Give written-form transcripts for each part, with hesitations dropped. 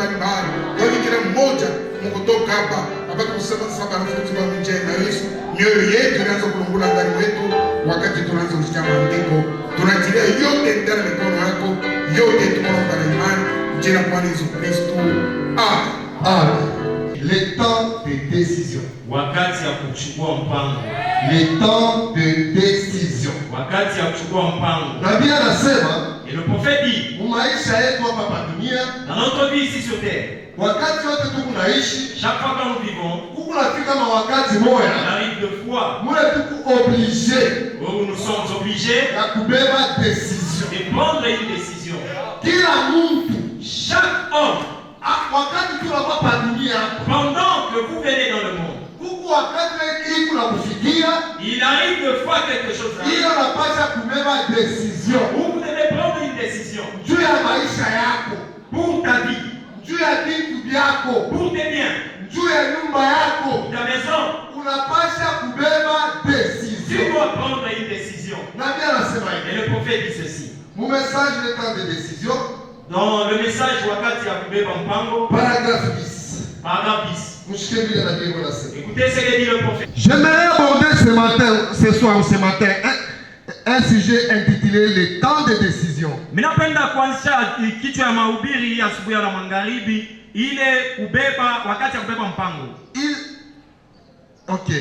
mbalimbali. Yaani kila mmoja mkutoka hapa apate kusema sasa rafiki wa nje na Yesu. Mioyo yetu inaanza kulungula ndani wetu wakati tunaanza kusikia maandiko. Tunatilia yote ndani mikono yako, yote tunaomba na imani jina la Bwana Yesu Kristo. Amen. Le temps de décision. Wakati ya kuchukua mpango. Le temps de décision. Wakati ya kuchukua mpango. Nabii anasema, et le prophète dit, maisha yetu hapa dunia, dans notre vie ici sur terre, wakati wote tunaishi, chaque fois que nous vivons, kunafika wakati moja, on arrive deux fois, mule tuko obligé, où nous sommes obligés ya kubeba décision. de prendre une décision. Kila mtu, chaque homme, wakati tunakuwa hapa dunia, pendant que vous venez dans le monde, kuko wakati iko na kufikia, il arrive deux fois quelque chose là. Hiyo unapaswa kubeba décision. Vous devez prendre une décision Juu ya maisha yako, pour ta vie, juu ya vitu vyako, pour tes biens, juu ya nyumba yako, ta maison. unapaswa kubeba Tu décision. dois prendre une décision. Nabii anasema hivi. Et le prophète dit ceci. Mon message de temps de décision. Dans le message wakati ya kubeba mpango, Paragraphe 10. paragraphe 10. Mshike vile nabii anasema. Écoutez ce que dit le prophète. J'aimerais aborder ce soir ou ce matin un sujet intitulé le temps de décision. Ninapenda kuanzisha kichwa ya mahubiri asubuhi na magharibi ile kubeba wakati ya kubeba mpango. OK.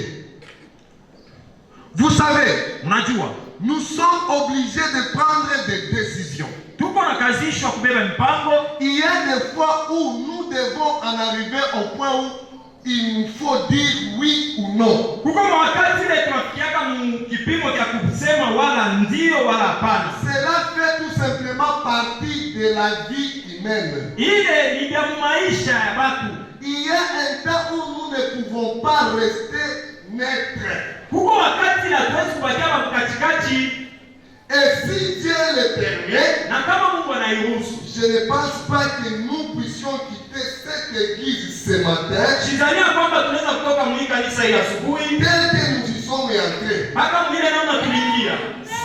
Vous savez, Mnajua, nous sommes obligés de prendre des décisions. tuko na kazishwa kubeba mpango. Il y a des fois où nous devons en arriver au point où il nous faut dire oui ou non. Kuko wakati ile tunafikiaka kipimo cha kusema wala ndio wala hapana. Cela fait tout simplement partie de la vie humaine. Ile ni ya maisha ya watu. Il y a un temps où nous ne pouvons pas rester neutres. Kuko wakati la tuwezi kubakia katikati. Et si Dieu le permet, Na kama Mungu anairuhusu, je ne pense pas que nous puissions quitter cette église ce matin sidhania kwamba tunaweza kutoka mwi kanisa hii asubuhi tel que nous y sommes entrés. mpaka mwile namna tuliingia.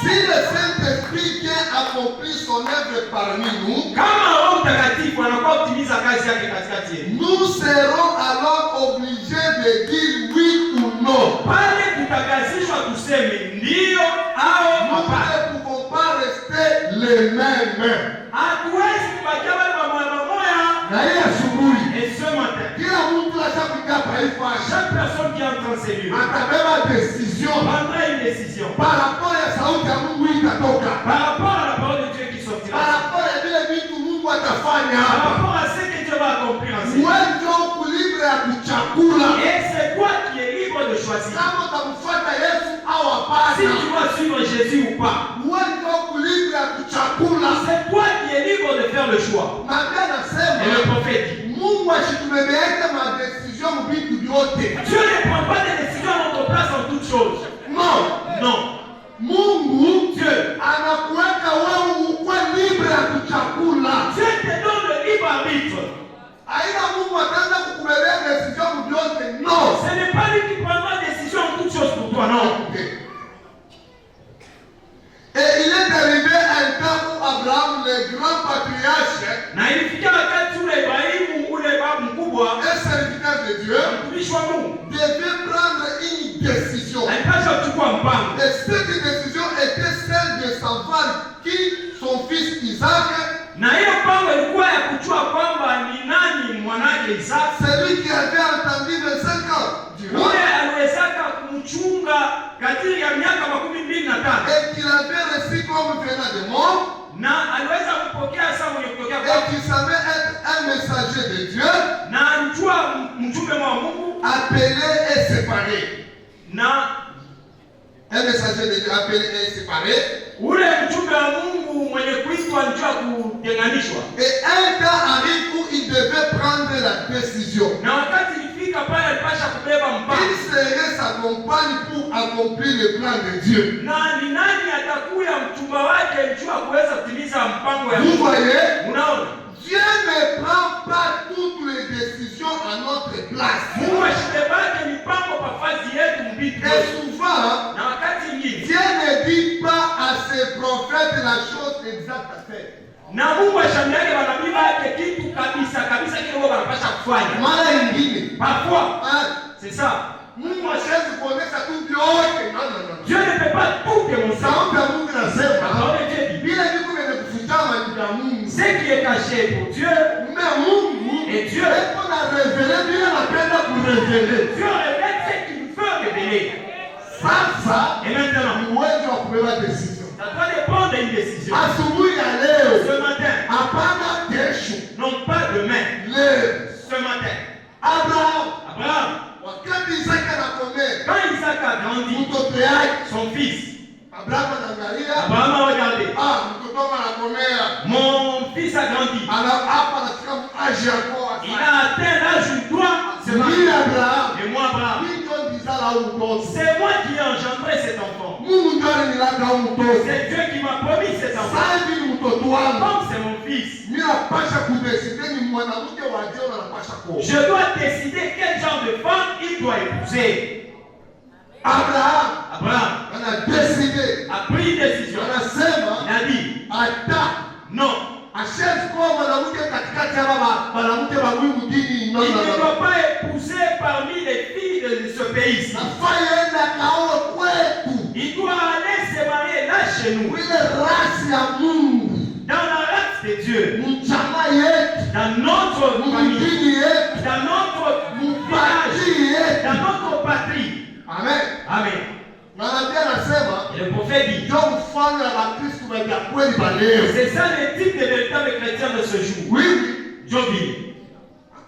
Si le Saint-Esprit vient accomplir son œuvre parmi nous, Kama Roho Mtakatifu anakuwa kutimiza kazi yake katikati yetu, nous serons alors obligés de dire oui ou non. pale tutakazishwa tuseme ndio au Nous hapana. ne pouvons pas rester les mêmes. Hatuwezi kubakia wale pamoja Na hii asubuhi, et ce matin, kila mtu ashafika hapa chaque personne qui entre en ces lieux atabeba décision prendra une décision par rapport ya sauti ya Mungu itatoka, par rapport à la parole de Dieu qui sortira, par rapport ya vile vitu Mungu atafanya par hapa. rapport à ce que Dieu va accomplir en ces lieux. Wewe ndio kulibre ya kuchakula, Et c'est toi qui es libre de choisir kama utamfuata Yesu au si hapana. tu vas suivre Jésus ou pas. Wewe ndio kulibre ya kuchakula. C'est toi qui es libre de faire le choix. Na Biblia Et le inasema prophète dit, Mungu ashitumebeeke madecision vitu vyote. Dieu ne prend pas des décisions à notre place en toutes choses. No, Non. Mungu Dieu anakuweka wewe ukuwe libre ya kuchakula. te donne le libre arbitre. Aina Mungu ataanza kukubebea decision vyote. No. Ce n'est pas lui qui prendra la décision en toutes choses pour toi, non. Et il est arrivé un temps où Abraham, le grand patriarche, Na ilifikia wakati ule Ibrahimu ule babu mkubwa, un serviteur de Dieu, mtumishi wa Mungu, devait prendre une décision. alipaswa kuchukua mpango. Et cette décision était celle de savoir qui son fils Isaac, Na hiyo mpango ilikuwa ya kujua kwamba ni nani mwanake Isaka. celui qui avait entendu 25 ans durant, Yule aliwezaka kumchunga kadiri ya miaka 25 et qu'il avait reçu comme venant de mort, na aliweza kupokea saa mwenye kutokea et kwa qui savait être un messager de Dieu, na alijua mjumbe wa Mungu appelé et séparé. na Un messager de Dieu appelé et séparé. ule mjumbe wa Mungu mwenye kuitwa alijua kutenganishwa. Et un temps arrive où il devait prendre la décision. Na wakati ilifika pale alipasha kubeba Qui mpango. serait sa compagne pour accomplir le plan de Dieu? Na ni nani atakuya mchumba wake alijua kuweza kutimiza mpango ya Vous Mungu. voyez, Unaona? Dieu ne prend pas toutes les décisions à notre place. Mungu ashibebake mipango kwa fazi yetu mbiti. Et souvent, Na wakati mwingine Dieu ne dit pas à ses prophètes la chose exacte à faire. na Mungu ashambiake manabii wake kitu kabisa kabisa kile kufanya. Mara nyingine. Parfois, c'est ça. Mungu hawezi kuonesha tu vyote. Dieu ne peut pas tout démontrer. Sauti ya Mungu La inasema, parole de Dieu dit, bila kitu kwenye kufichama ni vya Mungu. ce qui est caché pour Dieu, Mais Mungu et Dieu, eko na revele bila anapenda kurevele. Dieu révèle ce qu'il veut révéler. Sasa Et maintenant, ni uwezo wa kubeba decision. ça doit dépendre d'une décision. Asubuhi ya leo, Ce matin, hapana kesho. non pas demain, Leo ce matin. Abraham Abraham, wakati Isaka anakomea quand Isaac a grandi, mtoto yake, son fils, Abraham anaangalia, Abraham a regardé. mtoto wangu anakomea, Mon fils a grandi. hapa anafika âge ya ndoa. Il a atteint l'âge où il doit se Ni marier. Abraham, Et moi, Abraham, ni ndio ndizala au mtoto. c'est moi qui ai engendré cet enfant. Mungu ndio alinilaka au mtoto. C'est Dieu qui m'a promis cet enfant. Sasa hivi ni mtoto wangu. Comme c'est mon fils, Mimi napasha kudeside ni mwanamke wa Dieu na napasha kuoa. je dois décider quel genre de femme il doit épouser. Abraham Abraham ana décidé. a pris une décision. Anasema Il a dit, ata non, ashezi kuwa mwanamke katikati ya mwanamke wa Mungu dini il ne doit pas épouser parmi les filles de ce pays-ci. Nafanya enda kaoa kwetu. Il doit aller se marier là chez nous, Ile rasi ya Mungu. dans la race de Dieu, Mchama yetu. dans notre famille, Mdini yetu. dans notre Mpati village, yetu. dans notre patrie. Amen. Amen. Na nabii anasema Et le prophète dit, ndio mfano ya Bakristo wa kweli ba leo. c'est ça le type de véritable chrétien de ce jour. Oui. Jovi.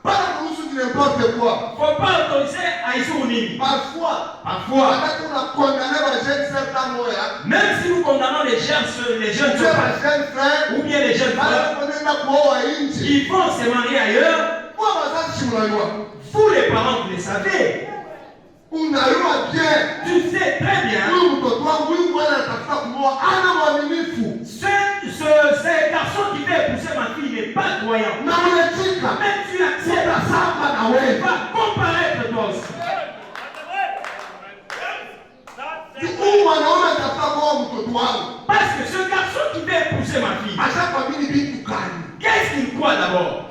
Pas kuhusu n'importe quoi. Faut pas autoriser à Isouni. Parfois, Parfois, wakati unakondana wa jeune certain moya, même si nous condamnons les jeunes tu frères, as jeune frère, ou bien les jeunes frères, wanaenda kuoa nje. qui vont se marier ailleurs, Kwa wazazi mnajua. vous les parents, vous le savez. Unajua bien. Tu sais très bien, Huyu mtoto wangu huyu bwana anatafuta kuoa ana uaminifu. ce garçon qui veut épouser ma fille n'est pas croyant. Na unachika. Même tu acceptes, Utasamba na il wewe. va comparaître toi aussi. Huyu mwanaume anatafuta kuoa mtoto wangu. Parce que ce garçon qui veut épouser ma fille, Ashakwamini vitu gani? qu'est-ce qu'il croit d'abord?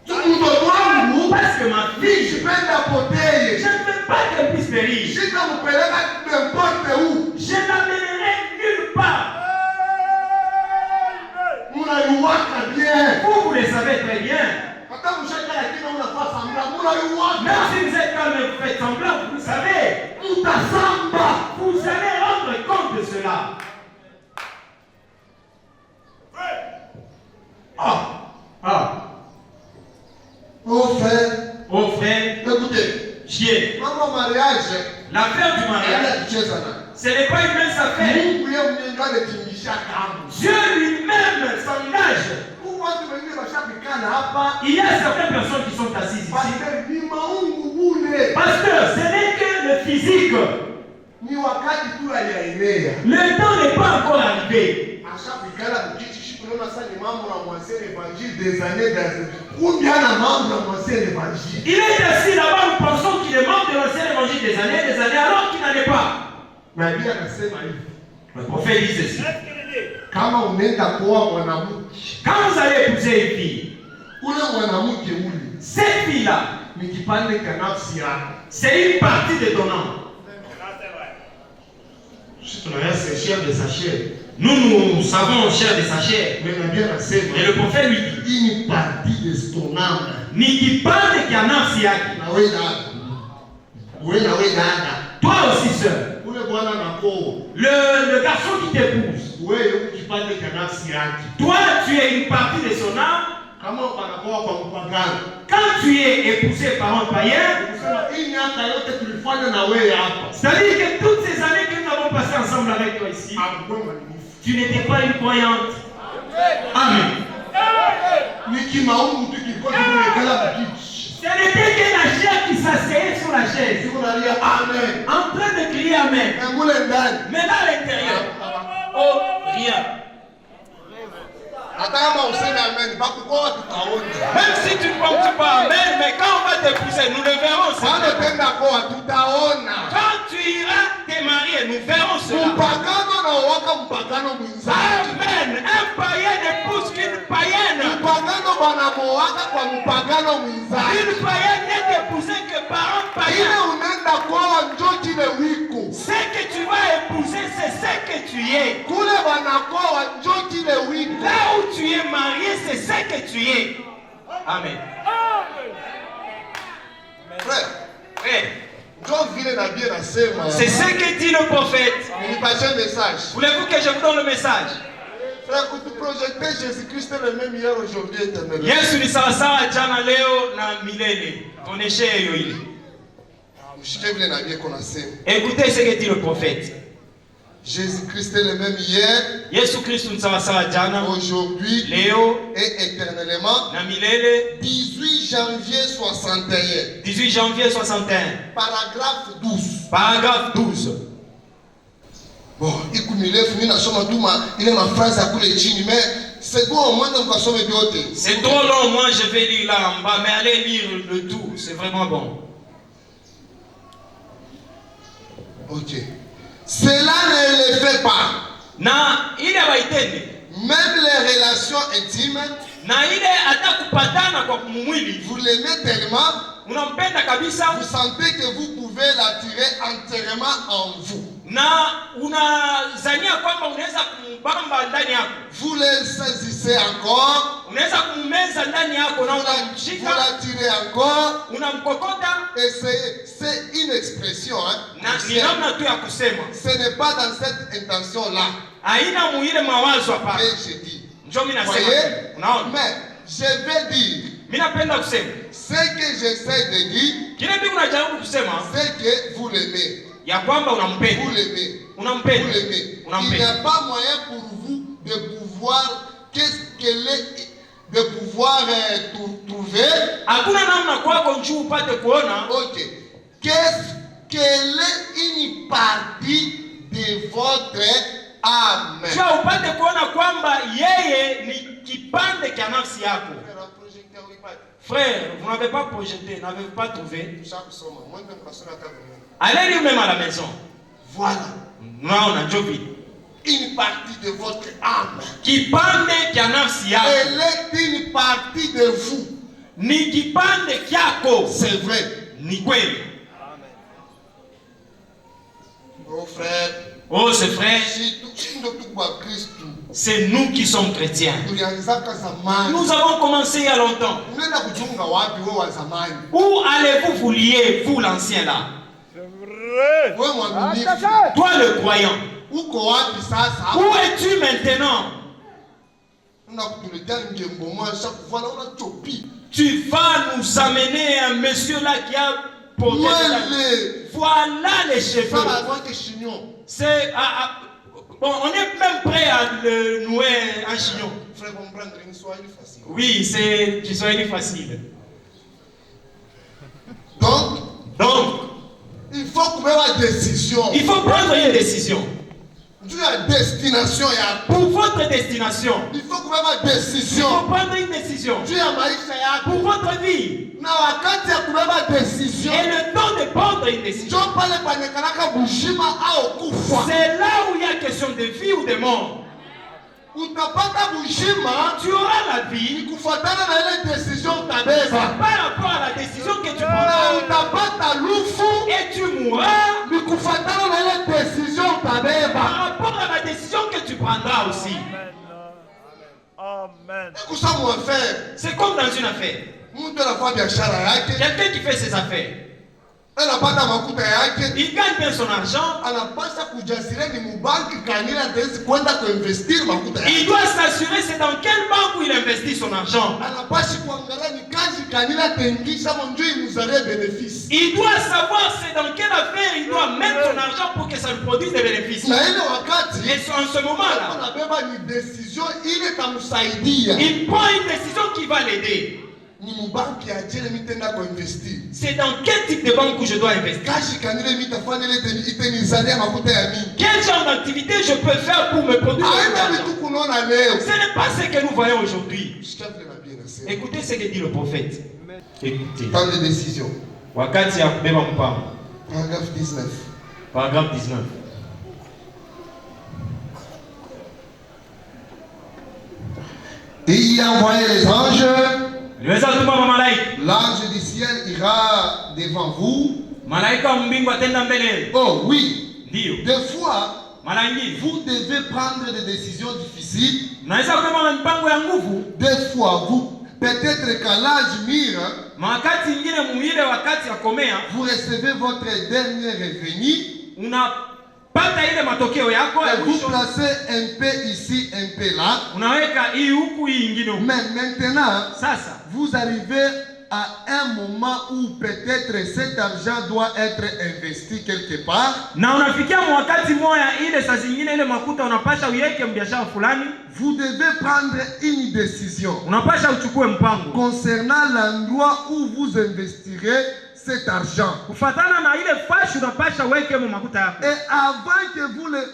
Mtoto wangu Parce que ma fille, sipenda apotee. je ne veux pas qu'elle puisse périr. Sitampeleka n'importe où. Je l'amènerai nulle part. Mnaiwaka bien. Vous le savez très bien. Hata mshaka lakini unafaa sambla. Mnaiwaka. Même si vous êtes calme et vous faites semblant, vous savez, Mtasamba. vous allez rendre compte de cela. Oh frère. Oh frère, Écoutez. chier. Mambo mariage. L'affaire du mariage, Anaenda kucheza na. ce n'est pas une mince affaire. Mungu yeye mwenyewe ndiye anatingisha kamu. Dieu lui-même s'engage. Huko watu wengine washapikana hapa. Il y a certaines personnes qui sont assises ici. Pastor ni maungu bure. Pasteur, ce n'est que le physique. Ni wakati tu aliaenea. Le temps n'est pas encore arrivé. Ashapikana mkiti shikulona sasa ni mambo na mwansene évangile des années d'azé. Kumbe ana mambo na mwansene évangile. Il est assis là-bas, nous pensons qu'il est membre de l'ancien évangile des années, alors qu'il n'en est pas. Nabii anasema hivi. Le prophète dit ceci. Kama unaenda kuoa mwanamke, Quand vous allez épouser une fille, ule mwanamke ule cette fille-là, ni kipande cha nafsi yako. c'est une partie de ton âme. Nous savons chair de sa chair. Mais nabii anasema Et le prophète lui dit, hii ni partie de ton âme. ni kipande kia nafsi yake. Na wewe dada. Wewe na wewe dada. Toi aussi sœur, Ule bwana anakuoa. le garçon qui t'épouse, Wewe kipande cha nafsi yake. toi tu es une partie de son âme. Kama panakuwa kwa mpagano. Quand tu es épousé par un païen, Unasema hii miaka yote tulifanya na wewe hapa. c'est-à-dire que toutes ces années que nous avons passées ensemble avec toi ici, Hakuwa mwaminifu. tu n'étais pas une croyante. Amen. Niki maungu tu kilikuwa kimekala mkiti. Ce n'était que la chair qui s'asseyait sur la chaise, Siko nalia amen. en train de crier Amen. Na mule ndani. Mais là, à l'intérieur, oh, rien. Hata kama useme amen, bakukoa tutaona. Même si tu ne penses pas Amen, mais quand on va t'épouser, nous le verrons. Bado tenda koa tutaona. Quand tu iras te marier, nous verrons cela. Mpagano na waka mpagano mwenzake. Amen. Un païen n'épouse qu'une païenne. Mpagano wanamoaka kwa mpagano mwenzake. Une païenne n'est épousée que par un Ile païen. unaenda kwa njo kile wiko. Ce que tu vas épouser, c'est ce que tu es. Kule wanakoa njo kile wiko. Là où tu es marié, c'est ce que tu es. Amen. Frère, Frère, njo vile na bien nasema. c'est ce que dit le prophète. Nipashe message. Voulez-vous que je vous donne le message? Frère, que tu projetais Jésus-Christ est le même hier, aujourd'hui, éternellement. Yesu ni sawasawa jana, leo na milele. Tuoneshe hiyo ile. Mshike vile na bien konasema. Écoutez ce que dit le prophète. Jésus-Christ est le même hier, Yesu Kristo ni sawasawa jana, aujourd'hui leo et éternellement. na milele. 18 janvier 61. 18 janvier 61. Paragraphe 12. Paragraphe 12. Bon, ikumirefu mimi nasoma tu ile mafrazi ya kule chini, mais c'est bon, moi ndo mkasome vyote. C'est trop long, moi je vais lire là en bas, mais allez lire le tout, c'est vraiment bon. Ok. Cela ne le fait pas. Na ile hawaitendi. Même les relations intimes, Na ile hata kupatana kwa mwili, vous l'aimez tellement, unampenda kabisa, vous sentez que vous pouvez l'attirer entièrement en vous. na unazania kwamba unaweza kumbamba ndani yako. Vous le saisissez encore, Unaweza kummeza ndani yako na vous unamshika, l'attirez encore, unamkokota, et c'est une expression, hein. na ni namna tu ya kusema. Ce n'est pas dans cette intention-là Haina muile mawazo hapa. que je dis. Njoo mimi nasema. Voyez? Unaona? Mais je vais dire, Mimi napenda kusema. ce que j'essaie de dire, Kile kitu unajaribu kusema c'est que vous l'aimez. ya kwamba Vous unampenda. l'aimez. Vous Unampenda. l'aimez. Il n'y Unampenda. a pas moyen pour vous de pouvoir, qu'est-ce qu'elle est, de pouvoir trouver. Hakuna namna kwako njoo upate kuona. Ok. Qu'est-ce qu'elle est une partie de votre âme. Njoo upate kuona kwamba yeye ni kipande cha nafsi yako. Frère, vous n'avez pas projeté, n'avez pas trouvé. Allez lire même à la maison. Voilà. Unaona njoo vile. Une partie de votre âme. Kipande cha nafsi yako. Elle est une partie de vous. Ni kipande kyako. C'est vrai. Ni kweli. Oh frère. Oh c'est frère. C'est nous qui sommes chrétiens. Nous avons commencé il y a longtemps. Où allez-vous vous lier, vous l'ancien là? Toi le croyant. Où es-tu maintenant? Tu vas nous amener un monsieur là qui a porté. Voilà les cheveux. C'est bon, on est même prêt à le nouer un chignon. Oui, c'est du Swahili facile. Donc, il faut prendre une décision. Il faut prendre une décision. Destination. Pour votre destination. Il faut prendre une décision. Il faut prendre une décision. Pour votre vie. Et le temps de prendre une décision. C'est là où il y a question de vie ou de mort. Tu auras la vie par rapport à la décision que tu prendras. Et tu mourras par rapport à la décision que tu prendras aussi. Amen. C'est comme dans une affaire. Quelqu'un qui fait ses affaires. Il gagne bien son argent. Il doit s'assurer c'est dans quelle banque où il investit son argent. Il doit savoir c'est dans quelle affaire il doit mettre son argent pour que ça lui produise des bénéfices. Et en ce moment-là, il prend une décision qui va l'aider. C'est dans quel type de banque que je dois investir? Quel genre d'activité je peux faire pour me produire? Ce n'est pas ce que nous voyons aujourd'hui. Écoutez ce que dit le prophète. Écoutez. Temps de décision. Wakati ya kubeba mpango. Paragraphe 19. Paragraphe 19. Et il a envoyé les anges L'ange du ciel ira devant vous. Oh oui. Des fois, vous devez prendre des décisions difficiles. Des fois, peut-être qu'à l'âge mûr, vous recevez votre dernier revenu. Et vous placez un peu ici, un peu là. Mais maintenant, vous arrivez à un moment où peut-être cet argent doit être investi quelque part. Vous devez prendre une décision concernant l'endroit où vous investirez cet argent. Et avant que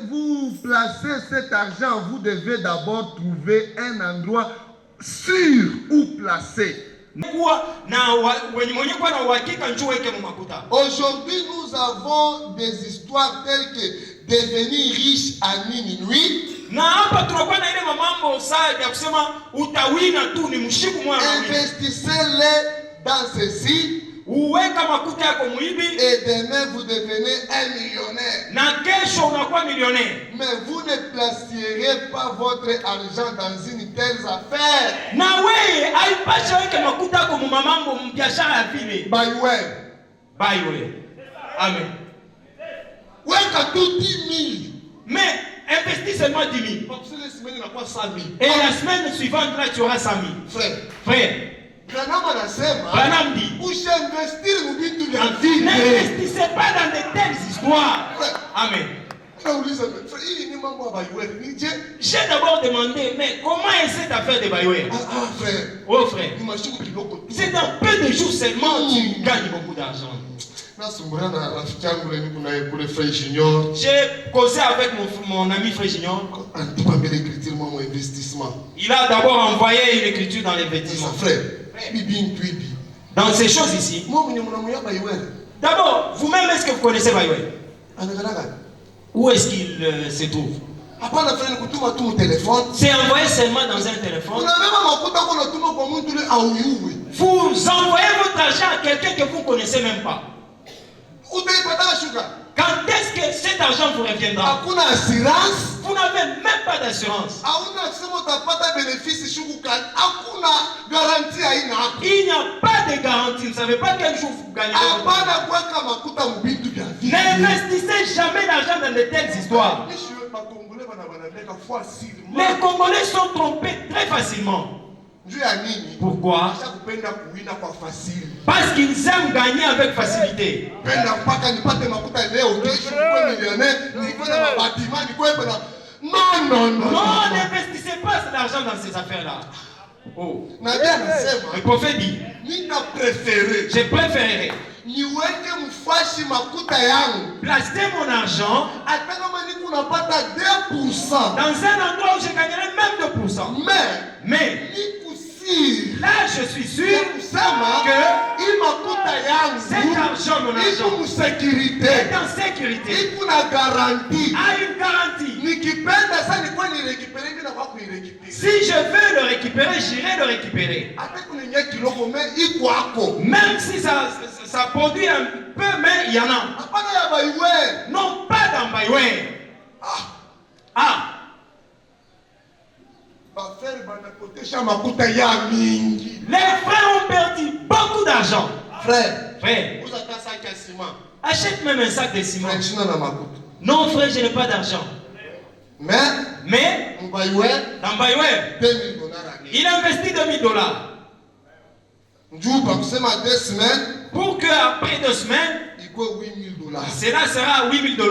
vous placez cet argent, vous devez d'abord trouver un endroit sûr où placer. Aujourd'hui, nous avons des histoires telles que devenir riche à minuit. Investissez-les dans ceci. Et demain vous devenez un millionnaire. Mais vous ne placerez pas votre argent dans une telle affaire. By way. Amen. Tout 10 000. Mais investis seulement 10 000. Et la semaine suivante, là, tu auras 100 000. Frère. Branham dit, n'investissez pas dans de telles histoires. Amen. J'ai d'abord demandé, mais comment est cette affaire de Bayoua? Oh frère, c'est dans peu de jours seulement que tu gagnes beaucoup d'argent. J'ai causé avec mon ami Frère Junior. Il a d'abord envoyé une écriture dans l'investissement. Dans ces choses ici. D'abord, vous-même, est-ce que vous connaissez Bayoua? Où est-ce qu'il se trouve? C'est envoyé seulement dans un téléphone. Vous envoyez votre argent à quelqu'un que vous ne connaissez même pas. Quand est-ce que cet argent vous reviendra? Vous n'avez même pas d'assurance. Il n'y a pas de garantie. Vous ne savez pas quel jour vous gagnerez. N'investissez jamais d'argent dans de telles histoires. Les Congolais sont trompés très facilement. Pourquoi? Parce qu'ils aiment gagner avec facilité. Non, n'investissez pas cet argent dans ces affaires-là. Oh. Le prophète dit, j'ai préféré placer mon argent dans un endroit où je gagnerai même 2%. Mais là, je suis sûr que cet argent, mon argent, est en sécurité, a une garantie. Si je veux le récupérer, j'irai le récupérer. Même si ça produit un peu, mais il y en a. Non, pas dans Bayoua. Les frères ont perdu beaucoup d'argent. Frère, achète même un sac de ciment. Non, frère, je n'ai pas d'argent. Mais dans Bayoua, il investit $2 000. Pour qu'après 2 semaines, cela sera $8 000.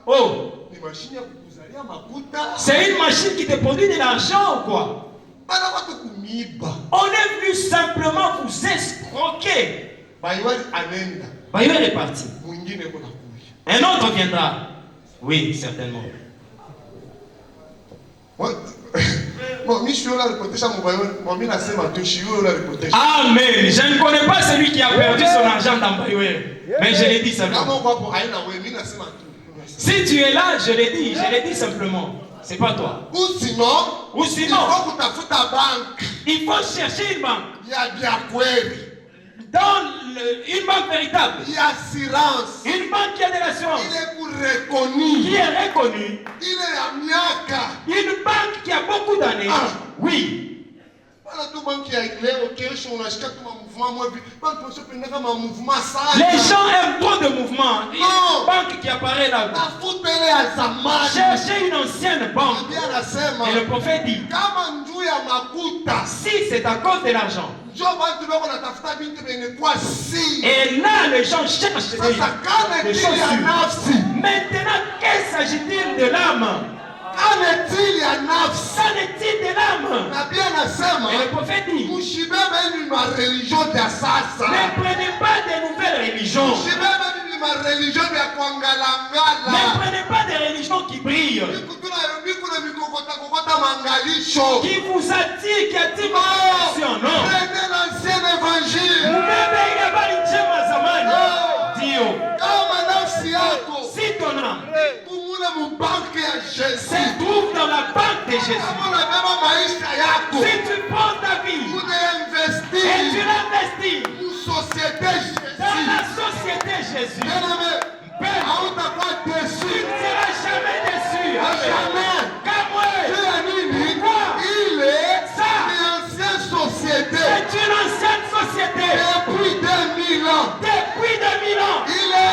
Oh! C'est une machine qui te produit de l'argent ou quoi? On est venu simplement vous escroquer. Bayoua est parti. Un autre viendra. Oui, certainement. Amen. Je ne connais pas celui qui a perdu son argent dans Bayoua. Mais je l'ai dit simplement. Si tu es là, je l'ai dit simplement. C'est pas toi. Ou ou il sinon, faut kutafuta bank il faut chercher une banque. ya bya kweli, Une banque véritable. ya assurance, Une banque qui a de l'assurance. ile kurekoni, Qui est reconnue. ile ya miaka. Une banque qui a beaucoup d'années. Ah. Oui. Wala tu banki ya leo kesho unashika tu mouvement mwa hivi. Banki unapenda kama mouvement sana. Les gens aiment trop de mouvements. Non. Une banque qui apparaît là. Tafuta ile ya zamani. Cherchez une ancienne banque. Biblia anasema Et le prophète dit, kama njuu ya makuta, si c'est à cause de l'argent. njoo bantu bako natafuta bintu benye kwa si. Et là, les gens cherchent Sasa kana des tili ya chaussures. nafsi. Maintenant, qu'est-ce s'agit-il de l'âme? Kana tili ya nafsi. Qu'en est-il de l'âme? Nabii anasema Et le prophète dit, mshibebe hivi ma religion ya sasa. ne prenez pas de nouvelles religions. Mshibebe hivi ma religion ya Ne kuangalangala. prenez pas des religions qui brillent, Kuna mikokota mangalisho. qui vous attirent, qui attirent Non. votre attention. Non. Prenez l'ancien évangile. Mubebe ile habari njema zamani. Ndio. Kama nafsi yako Si ton âme kumule mubanki ya Yesu. se trouve dans la banque de Jésus, Kama unabeba maisha yako si tu prends ta vie et tu unainvesti l'investis mu societe dans la Jésus. société Jésus, Père, hautakuwa tu déçu. ne seras jamais déçu. Jamais. Car moi, Juu ya nini? Pourquoi? Ile Ça. ni ancienne société. c'est une ancienne société. Depuis 2000 ans. Depuis 2000 ans, Ile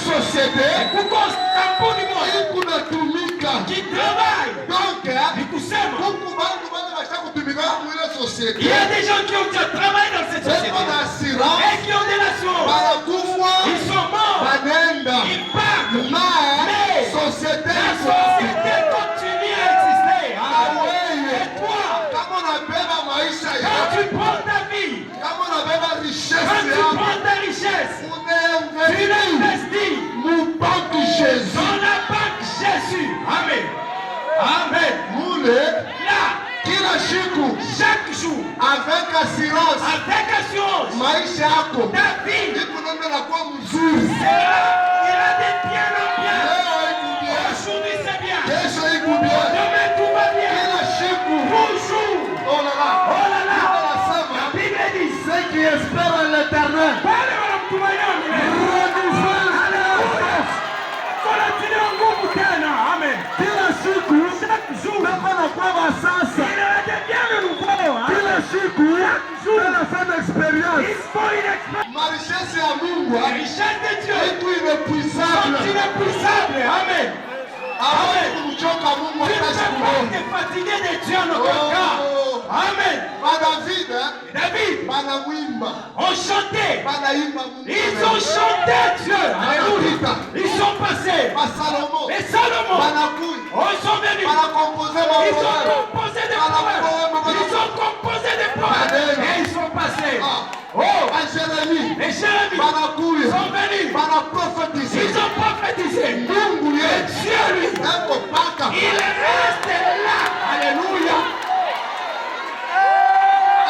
société kuko kampuni moja ikunatumika. qui travaille. Donc, Ni kusema, huku bantu bana basha kutumika mwile société. il y a des gens qui ont déjà travaillé dans cette société Beko na assurance. et qui ont de l'assurance. Banakufa. Ils sont morts. Banenda. Ils partent. Mais société La iko. société continue à exister. Ah ouais. Et toi, Kama unabeba maisha quand yako, tu prends ta vie, kama unabeba quand richesse tu yako, prends ta richesse, tu unainvesti l'investis mu banki Jésus. dans la banque Jésus. Amen. Amen. Mule Là, kila siku chaque jour, avec assurance avec assurance, maisha yako ta vie iko nenda na kuwa mzuri. ira de bien en bien. Leo iko bien, Aujourd'hui c'est bien. kesho iko bien. Demain tout va bien. Kila siku Toujours. oh là là, Oh là là. Biblia La inasema Bible dit, ceux qui espèrent en l'Éternel wale wanamtumainia milele. Haleluya. Wanatia nguvu tena. Amen. kila siku Chaque jour, bako na kwa sasa, il devient le nouveau. kila siku tunafanya Il experience. faut une expérience. Marichesse ya Mungu La richesse de Dieu iko inepuisable. est inépuisable. Amen. Hawezi kumchoka Mungu Tu ne hata peux siku pas moja. te fatiguer de Dieu en aucun cas. Amen. David David, banamwimba, ont chanté. banaimba Mungu. Ils ont chanté Dieu. Alléluia. Ils sont passés. Salomo Et Salomon, banakuya, ils sont venus. banakompoze Ils ont mapoema. composé des poèmes. Ils ont composé des poèmes. Et ils sont passés. Oh, Jérémie les Jérémie banakuya, sont venus. banaprofetize. Ils ont prophétisé. Mungu Et yetu Dieu, lui, eko paka il reste là. Alléluia.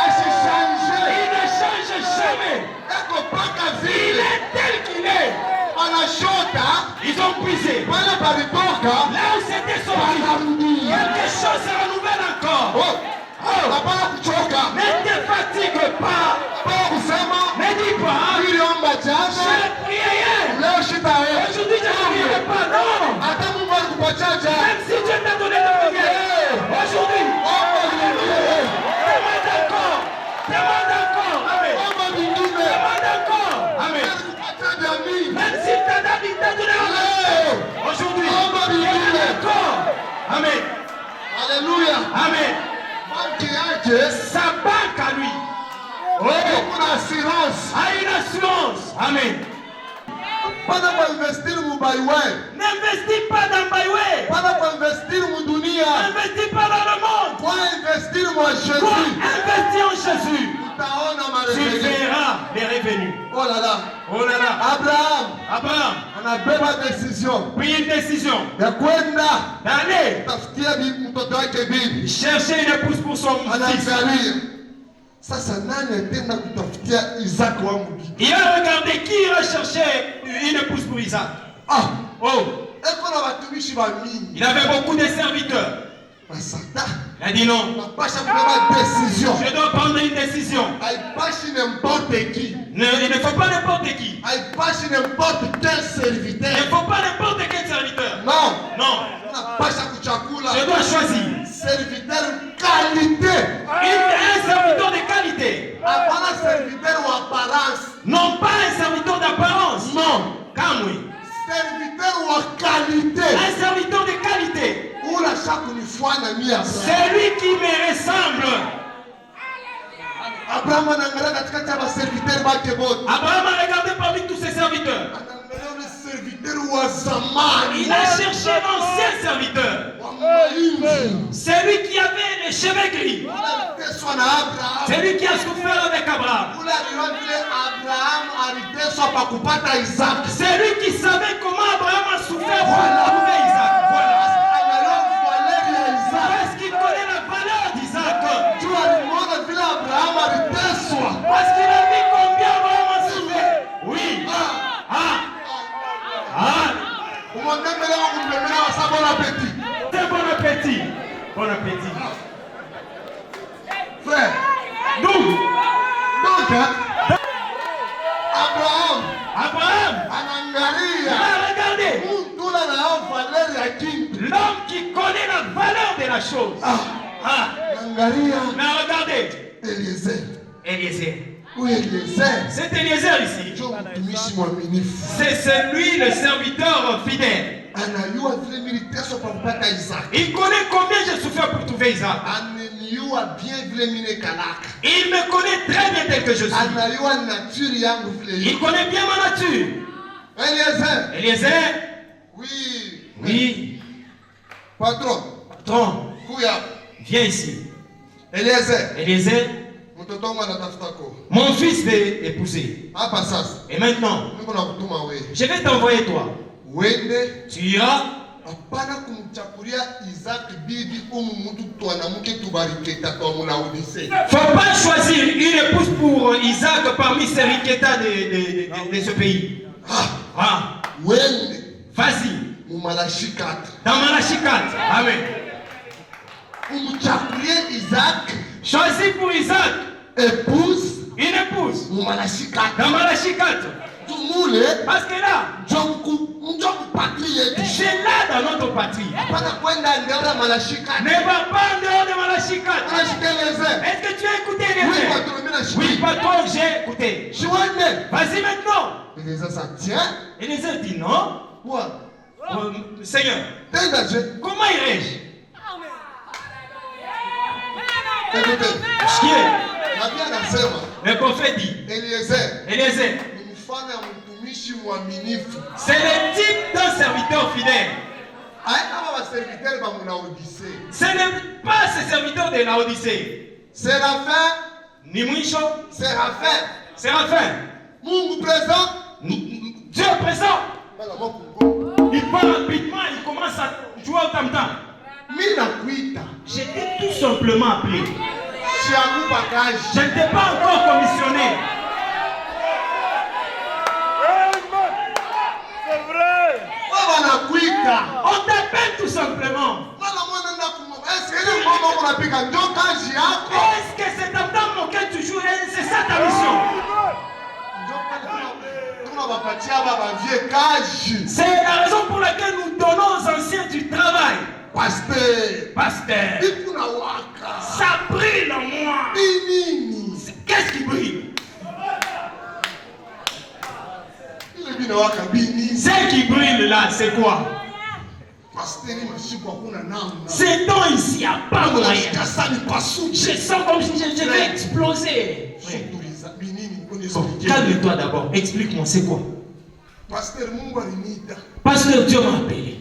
asichange, Il ne change jamais. eko paka Il vile est tel qu'il est. banashota Ils ont puisé. pale palitoka Là où c'était sorti, banarudia. quelque chose se renouvelle encore. Oh, hapana kuchoka, Ne te fatigue pas. hapana kusema Ne dis pas, niliomba jana j'ai prié hier. leo shitaenda. Aujourd'hui, je ne prierai pas. Non. Hata Mungu alikupatia jana. Même si Dieu t'a donné de prière, aujourd'hui, demande encore. Demande encore. Amen. Omba vingine. Demande encore. Amen. Alikupatia jamii. Même si David t'a donné Leo. aujourd'hui, Omba vingine. demande encore. Amen. Haleluya. Amen. Banki yake Sa banque à lui kuna assurance. a une assurance. Amen. Pana kuinvestir mu baiwe. N'investis pas dans Baïwé. Pana kuinvestir mu dunia. N'investis pas dans le monde. Kwa investir mu Toi, Jésus. investis en Jésus. Utaona Tu marejeleo. verras les revenus. Oh là là. Oh là là. Abraham Abraham, anabeba decision pris une décision ya kwenda d'aller tafutia mtoto wake bibi. chercher une épouse pour son fils. Anaangalia sasa nani atenda kutafutia Isaac wangu bibi. Il a regardé qui ira chercher une épouse pour Isaac. Ah, Oh, eko na watumishi wa mingi. il avait beaucoup de serviteurs. Masata Il a dit non. Je dois prendre une décision. Il ne faut pas n'importe qui. Il ne faut pas n'importe quel serviteur. Non. Je dois choisir. Serviteur qualité. Un serviteur de qualité. Un serviteur ou apparence. Non pas un serviteur d'apparence. Non. Comme oui. Serviteur ou qualité. Un serviteur de qualité. C'est lui qui me ressemble. Abraham a regardé parmi tous ses serviteurs. Il a cherché l'ancien serviteur. C'est lui qui avait les cheveux gris. C'est lui qui a souffert avec Abraham. C'est lui qui savait comment Abraham a souffert pour trouver Isaac. Voilà. Parce qu'il connaît la valeur d'Isaac. Parce qu'il a vu combien Abraham a souffert. Oui. C'est bon appétit. Bon appétit. Frère. Donc, Abraham. Regardez. L'homme qui connaît la valeur de la chose. Mais regardez. Eliezer. C'est Eliezer ici. C'est celui, le serviteur fidèle. Il connaît combien j'ai souffert pour trouver Isaac. Il me connaît très bien tel que je suis. Il connaît bien ma nature. Eliezer. Oui. Patron. Viens ici. Eliezer. Mon fils veut épouser. Et maintenant, je vais t'envoyer toi. Tu iras. Faut pas choisir une épouse pour Isaac parmi ces riquetas de ce pays. Vas-y. Dans Malachie 4. Amen. Choisis pour Isaac une épouse. Dans Malachie 4. Parce que là, c'est là dans notre patrie. Ne va pas en dehors de Malachie 4. Est-ce que tu as écouté les Oui, patron, j'ai écouté. Vas-y maintenant. Eliezer dit non. Seigneur, comment irai-je? Le prophète dit Eliezer, c'est le type d'un serviteur fidèle. Ce n'est pas ce serviteur de la Odyssée. Nimwisho. Séraphin. Dieu est présent. Il part rapidement, il commence à jouer au tam-tam. J'étais tout simplement appelé. Je n'étais pas encore commissionné. C'est vrai. On t'appelle tout simplement. Est-ce que c'est tam-tam auquel tu joues? C'est ça ta mission? C'est la raison pour laquelle nous donnons aux anciens du travail. Pasteur, ça brille en moi. Qu'est-ce qui brille? Ce qui brille là, c'est quoi? Ces dents ici, à pas moyen. Je sens comme si je vais exploser. Calme-toi d'abord, explique-moi, c'est quoi? Pasteur, Dieu m'a appelé.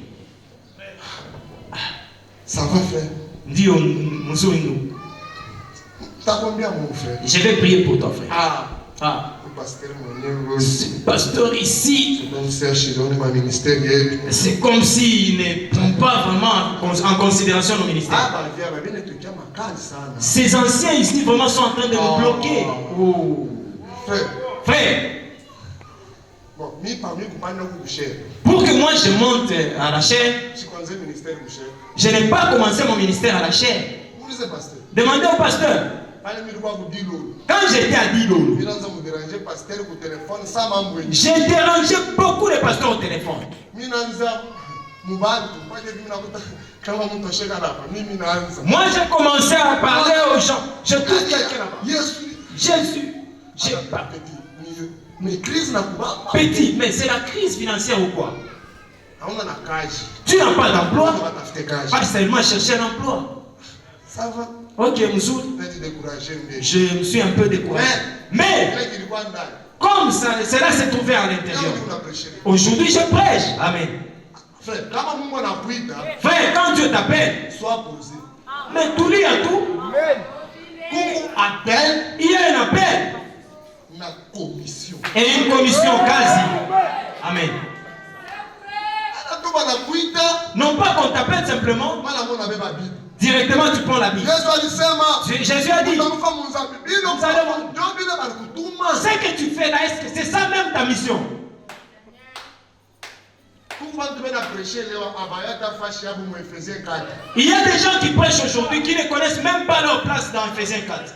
Ça va, frère? Dis au Moussouinou. T'as combien, mon frère? Je vais prier pour toi, frère. Pasteur ici, c'est comme s'il ne prend pas vraiment en considération nos ministères. Ces anciens ici vraiment sont en train de nous bloquer. Frère, pour que moi je monte à la chair, je n'ai pas commencé mon ministère à la chair. Demandez au pasteur. Quand j'étais à Dilo, j'ai dérangé beaucoup de pasteurs au téléphone. Moi, j'ai commencé à parler aux gens. Je trouve quelqu'un là-bas. Jésus. J'ai pas petit, mais c'est la crise financière ou quoi? Tu n'as pas d'emploi. Pas seulement chercher un emploi. Ça va. Ok, Moussou. Je me suis un peu découragé. Mais, comme ça, cela s'est trouvé à l'intérieur. Aujourd'hui, je prêche. Amen. Frère, quand Dieu t'appelle, sois posé. mais tout lit à tout. Il y a un appel. Et une commission quasi. Amen. Non pas qu'on t'appelle simplement. Directement tu prends la Bible. Jésus a dit. Ce que tu fais là, est-ce que c'est ça même ta mission? Il y a des gens qui prêchent aujourd'hui qui ne connaissent même pas leur place dans Ephésiens 4.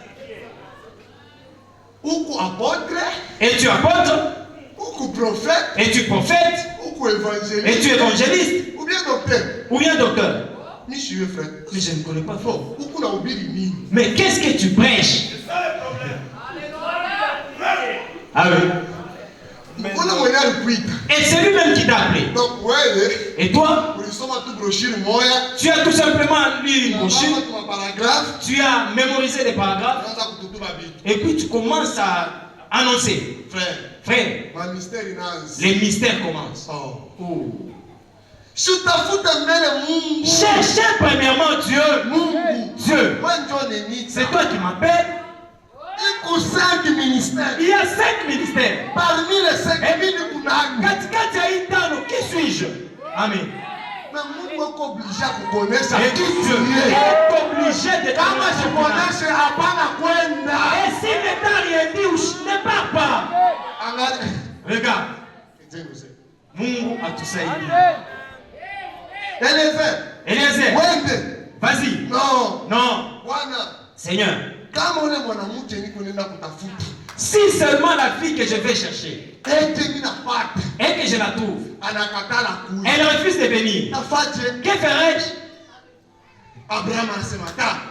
Et tu apôtres, et tu prophètes, et tu évangéliste, ou bien docteur. Mais je ne connais pas fort. Mais qu'est-ce que tu prêches? Ah oui. Et c'est lui-même qui t'a appelé. Et toi, tu as tout simplement lu une brochure, tu as mémorisé les paragraphes, et puis tu commences à annoncer. Frère, les mystères commencent. Cherchez premièrement Dieu. Dieu. C'est toi qui m'appelles. Il y a 5 ministères. Parmi les 5 qui suis-je? Amen. Mais Mungu est obligé à kukuonesha Et Dieu est obligé de te kukuonesha hapana kwenda. Et s'il ne t'a rien dit, ne pars pas. Regarde. Mungu atusaidia. Eliezer. Vas-y. Non. Seigneur. Si seulement la fille que je vais chercher et que je la trouve, elle refuse de venir, que ferais-je?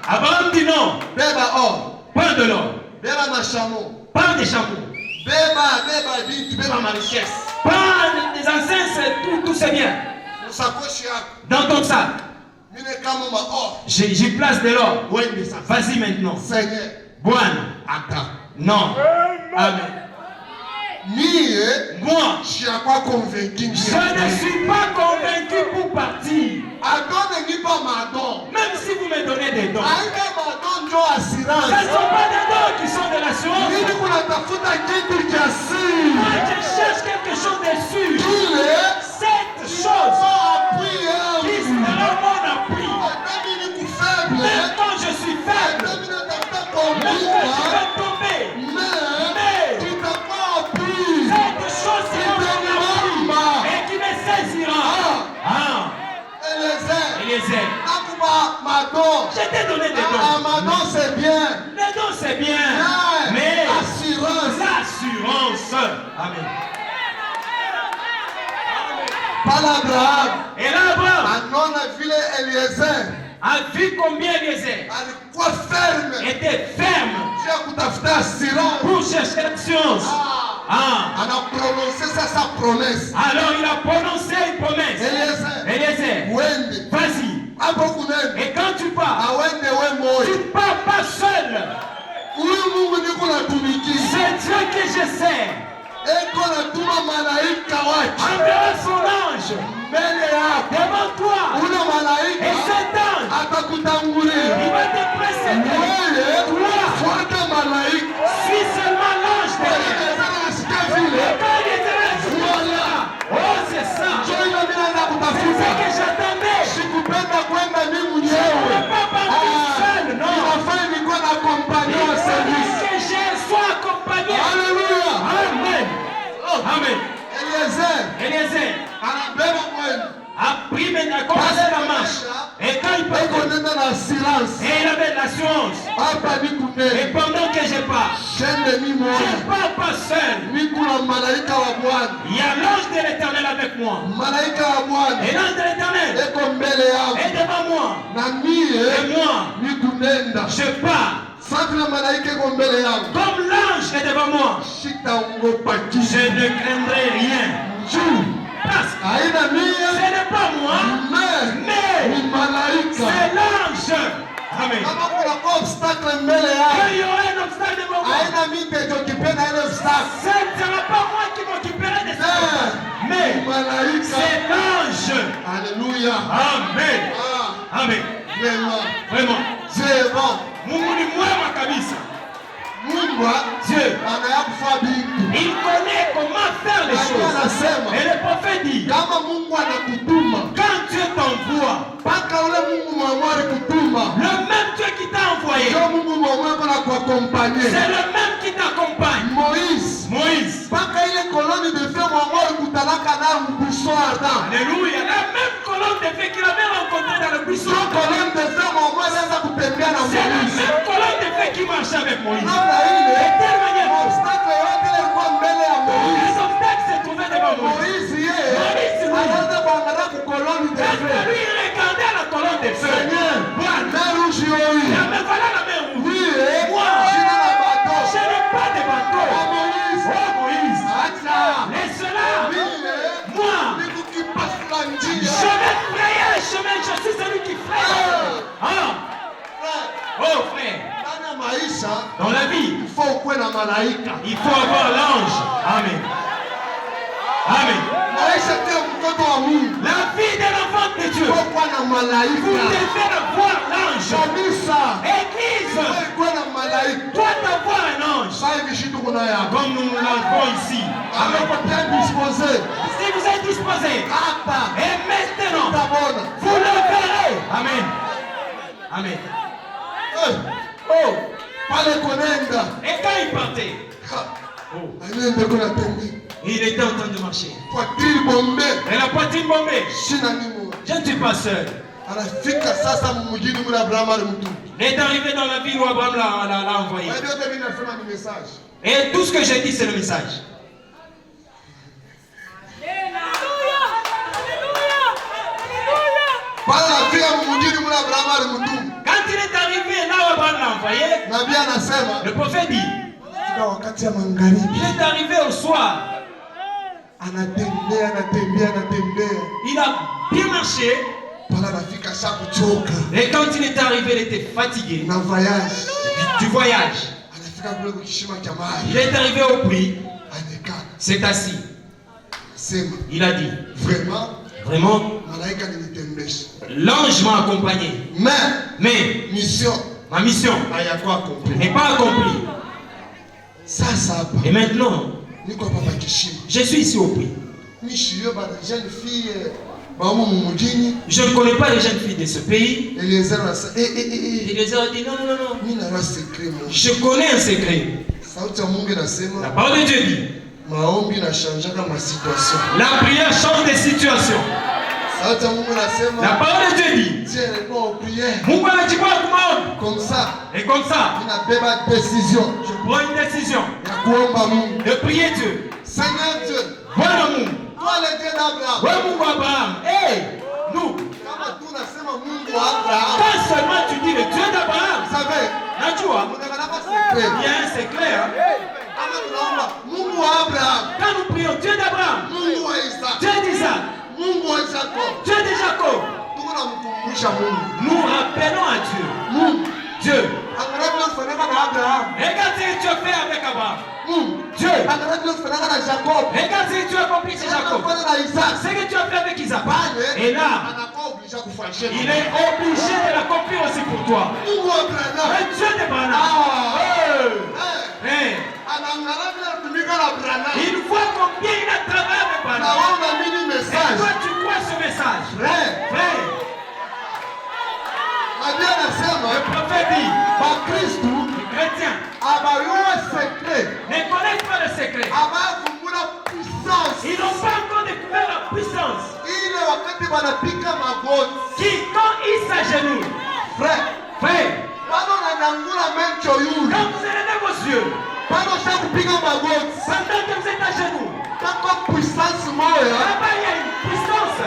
Abraham dit non. Prends de l'or. Prends des chameaux. Prends ma richesse. Prends des encens, tout c'est bien. Dans ton sac. J'y place de l'or. Vas-y maintenant. Bwana. Non. Amen. Moi, je ne suis pas convaincu pour partir. Même si vous me donnez des dons, ce ne sont pas des dons qui sont de l'assurance. Moi, je cherche quelque chose de sûr. Cette chose qui sera mon appui. Même quand je suis faible, même quand je vais tomber, mais cette chose sera mon appui et qui me saisira. Eliezer, je t'ai donné des dons. C'est bien. Les dons c'est bien, mais l'assurance. Amen. Pas l'Abraham. Et là, Abraham a vu combien Eliezer était ferme pour chercher l'assurance. Alors il a prononcé une promesse. Eliezer, vas-y. Et quand tu pars, tu ne pars pas seul. C'est Dieu que je sers. Enverra son ange devant toi. Et cet ange, il va te précéder. Toi, suis seulement l'ange de Dieu. Oh, c'est ça. C'est ça que j'attendais. Je ne peux pas partir seul, non. Il fallait que je sois accompagné. Alléluia. Amen. Amen. Eliezer a pris maintenant, a commencé la marche. Et quand il ekonenda na silence. Et il avait de l'assurance. Hapa ni Et kunene. pendant que je pars, Shende ni je moja. ne pars pas seul. Ni kuna malaika wa Bwana. Il y a l'ange de l'Éternel avec moi. Malaika wa Bwana Et l'ange de l'Éternel eko mbele yangu. est devant moi. Na Et mie moi, ni kunenda. je pars. Sasa na malaika eko mbele yangu. Comme l'ange est devant moi, Sitaogopa je kitu. ne craindrai rien. Juu Parce que haina mie ce n'est pas moi, mais ni malaika. c'est l'ange. Amen. Kama kuna kwa obstacle mbele Quand yangu. il y aura un obstacle devant moi, Haina mimi nitajokipe na ile obstacle. ce ne sera pas moi qui m'occuperai de ça. Mais Malaika. c'est l'ange. Alléluia. Amen. Ah, Amen. vraiment. Vraiment. C'est bon. Mungu ni mwema kabisa. Mungu Dieu, anaya kufanya vitu. il connaît comment faire les Alikuwa choses. anasema Et le prophète dit, kama Mungu anakutuma, quand Dieu t'envoie, mpaka ule Mungu mwenyewe kutuma, le même Dieu qui t'a envoyé, ndio Mungu mwenyewe kuna kuakompanye. c'est le même qui t'accompagne. Moïse, Moïse. mpaka ile koloni de feu mwenyewe kutalaka na mbuso Adam. Alléluia. La même colonne de feu qu'il avait rencontré dans le buisson. Ndio koloni de feu mwenyewe anaweza kutembea na C'est la Moïse. même colonne de feu qui marchait avec Moïse. Namna ile De telle manière, obstacle yote ile ilikuwa mbele ya Moïse. les obstacles se trouvaient devant Moïse. Moïse yeye Moïse, oui. anaanza kuangalia ku koloni de Quand feu. lui il regardait la colonne de feu, Seigneur, Bwana, mer rouge yoyi. mais voilà la mer rouge. Oui, Moi, jina la bateau. je n'ai pas de bateau. Ah, Moïse. Oh Moïse, Acha. laisse-la. Mimi, Moi, nikukipasula je njia. vais frayer le chemin. Je suis celui qui fraye. Ah, oh frère, Ndani ya maisha dans la vie, il faut ukuwe na malaika. il faut avoir l'ange. Amen. Amen. Maisha pia mtoto wa Mungu. La vie de l'enfant de Dieu. Il faut kuwa na Vous malaika. devez avoir l'ange. Kanisa Église kuwa na malaika. doit avoir un ange. Sasa hivi shitu kuna yako. Comme nous l'avons ici. Amen. Amepotea disposé. Si vous êtes disposé, Hapa. et maintenant, Utabona. vous le verrez. Amen. Amen. Oh, pale konenda. Et quand il partait, Oh, anaenda kuna tembea. il était en train de marcher. Poitrine bombée. Et la poitrine bombée. Shina ni moja. Je ne suis pas seul. Anafika sasa mjini mula Abraham alimtuma. Il est arrivé dans la ville où Abraham l'a envoyé. Ndio mimi nasema ni message. Et tout ce que j'ai dit, c'est le message. Pale anafika mjini mula Abraham alimtuma. Quand il est arrivé là où Abraham l'a envoyé, Nabii anasema le prophète dit, fika wakati ya magharibi. il est arrivé au soir. Anatembea. Il a bien marché. Pale anafika sha kuchoka. Et quand il est arrivé, il était fatigué Na voyage. du voyage. Anafika kule kwa kishima cha maji. Il est arrivé au puits, Amekaa. s'est assis. Sema, Il a dit, vraiment vraiment, malaika nilitembesha. l'ange m'a accompagné. Mais Mission ma mission hayakuwa accomplie. n'est pas accomplie. Sasa hapa Et maintenant, niko hapa pa kishima. je suis ici au puits. Mishio bana jeune fille bamu mumujini. Je ne connais pas les jeunes filles de ce pays. Eliezer anasema Et les gens ont dit, non, non, non, non. mimi na secret moja. Je connais un secret. Sauti ya Mungu La inasema parole de Dieu dit, maombi inashanjaka ma situation. la prière change des situations. Sauti ya Mungu La inasema parole de Dieu dit, Dieu répond aux prières. Mungu anajibu kumaombi. Comme ça, Et comme ça, ninabeba décision je prends une décision ya kuomba Mungu. de prier Dieu. Seigneur Dieu, Bwana Mungu, toi le Dieu d'Abraham. wewe Mungu wa Abraham. Hey, nous, Kama tu unasema Mungu wa Abraham, quand seulement tu dis le Dieu d'Abraham, vous savez, najua, unakanaka il secret. y a un secret. Hein? Kama tunaomba Mungu wa Abraham, Quand nous prions Dieu d'Abraham, Mungu wa Isaac, Dieu d'Isaac, Mungu wa Jacob, Dieu de Jacob, tuko namkumbusha Mungu. nous rappelons à Dieu. Mungu Dieu. angalau tunafanana na Abraham. Regarde ce que tu as fait avec Abraham. Mungu Dieu. angalau tunafanana na Jacob. Regarde ce que tu as accompli chez Jacob. Tunafanana na Isaac. Ce que tu as fait avec Isaac. Pale Et là, anakuwa obligé kufanyia. il est obligé de l'accomplir aussi pour toi. Mungu wa Abraham. Le Dieu d'Abraham. Anaangalia vile anatumika na Abraham. Il voit combien il a travaillé avec Na Abraham. wewe unaamini Et message. toi, tu crois ce message. Frère, Frère, Nabii le anasema prophète dit, Bakristu les chrétiens abayua secret. ne connaissent pas le secret. Abavumbula puissance. Ils n'ont pas encore découvert la puissance Ile wakati wanapika magoti. qui, quand ils s'agenouillent, Pendant que vous êtes à genoux, puissance là-bas il y a une puissance.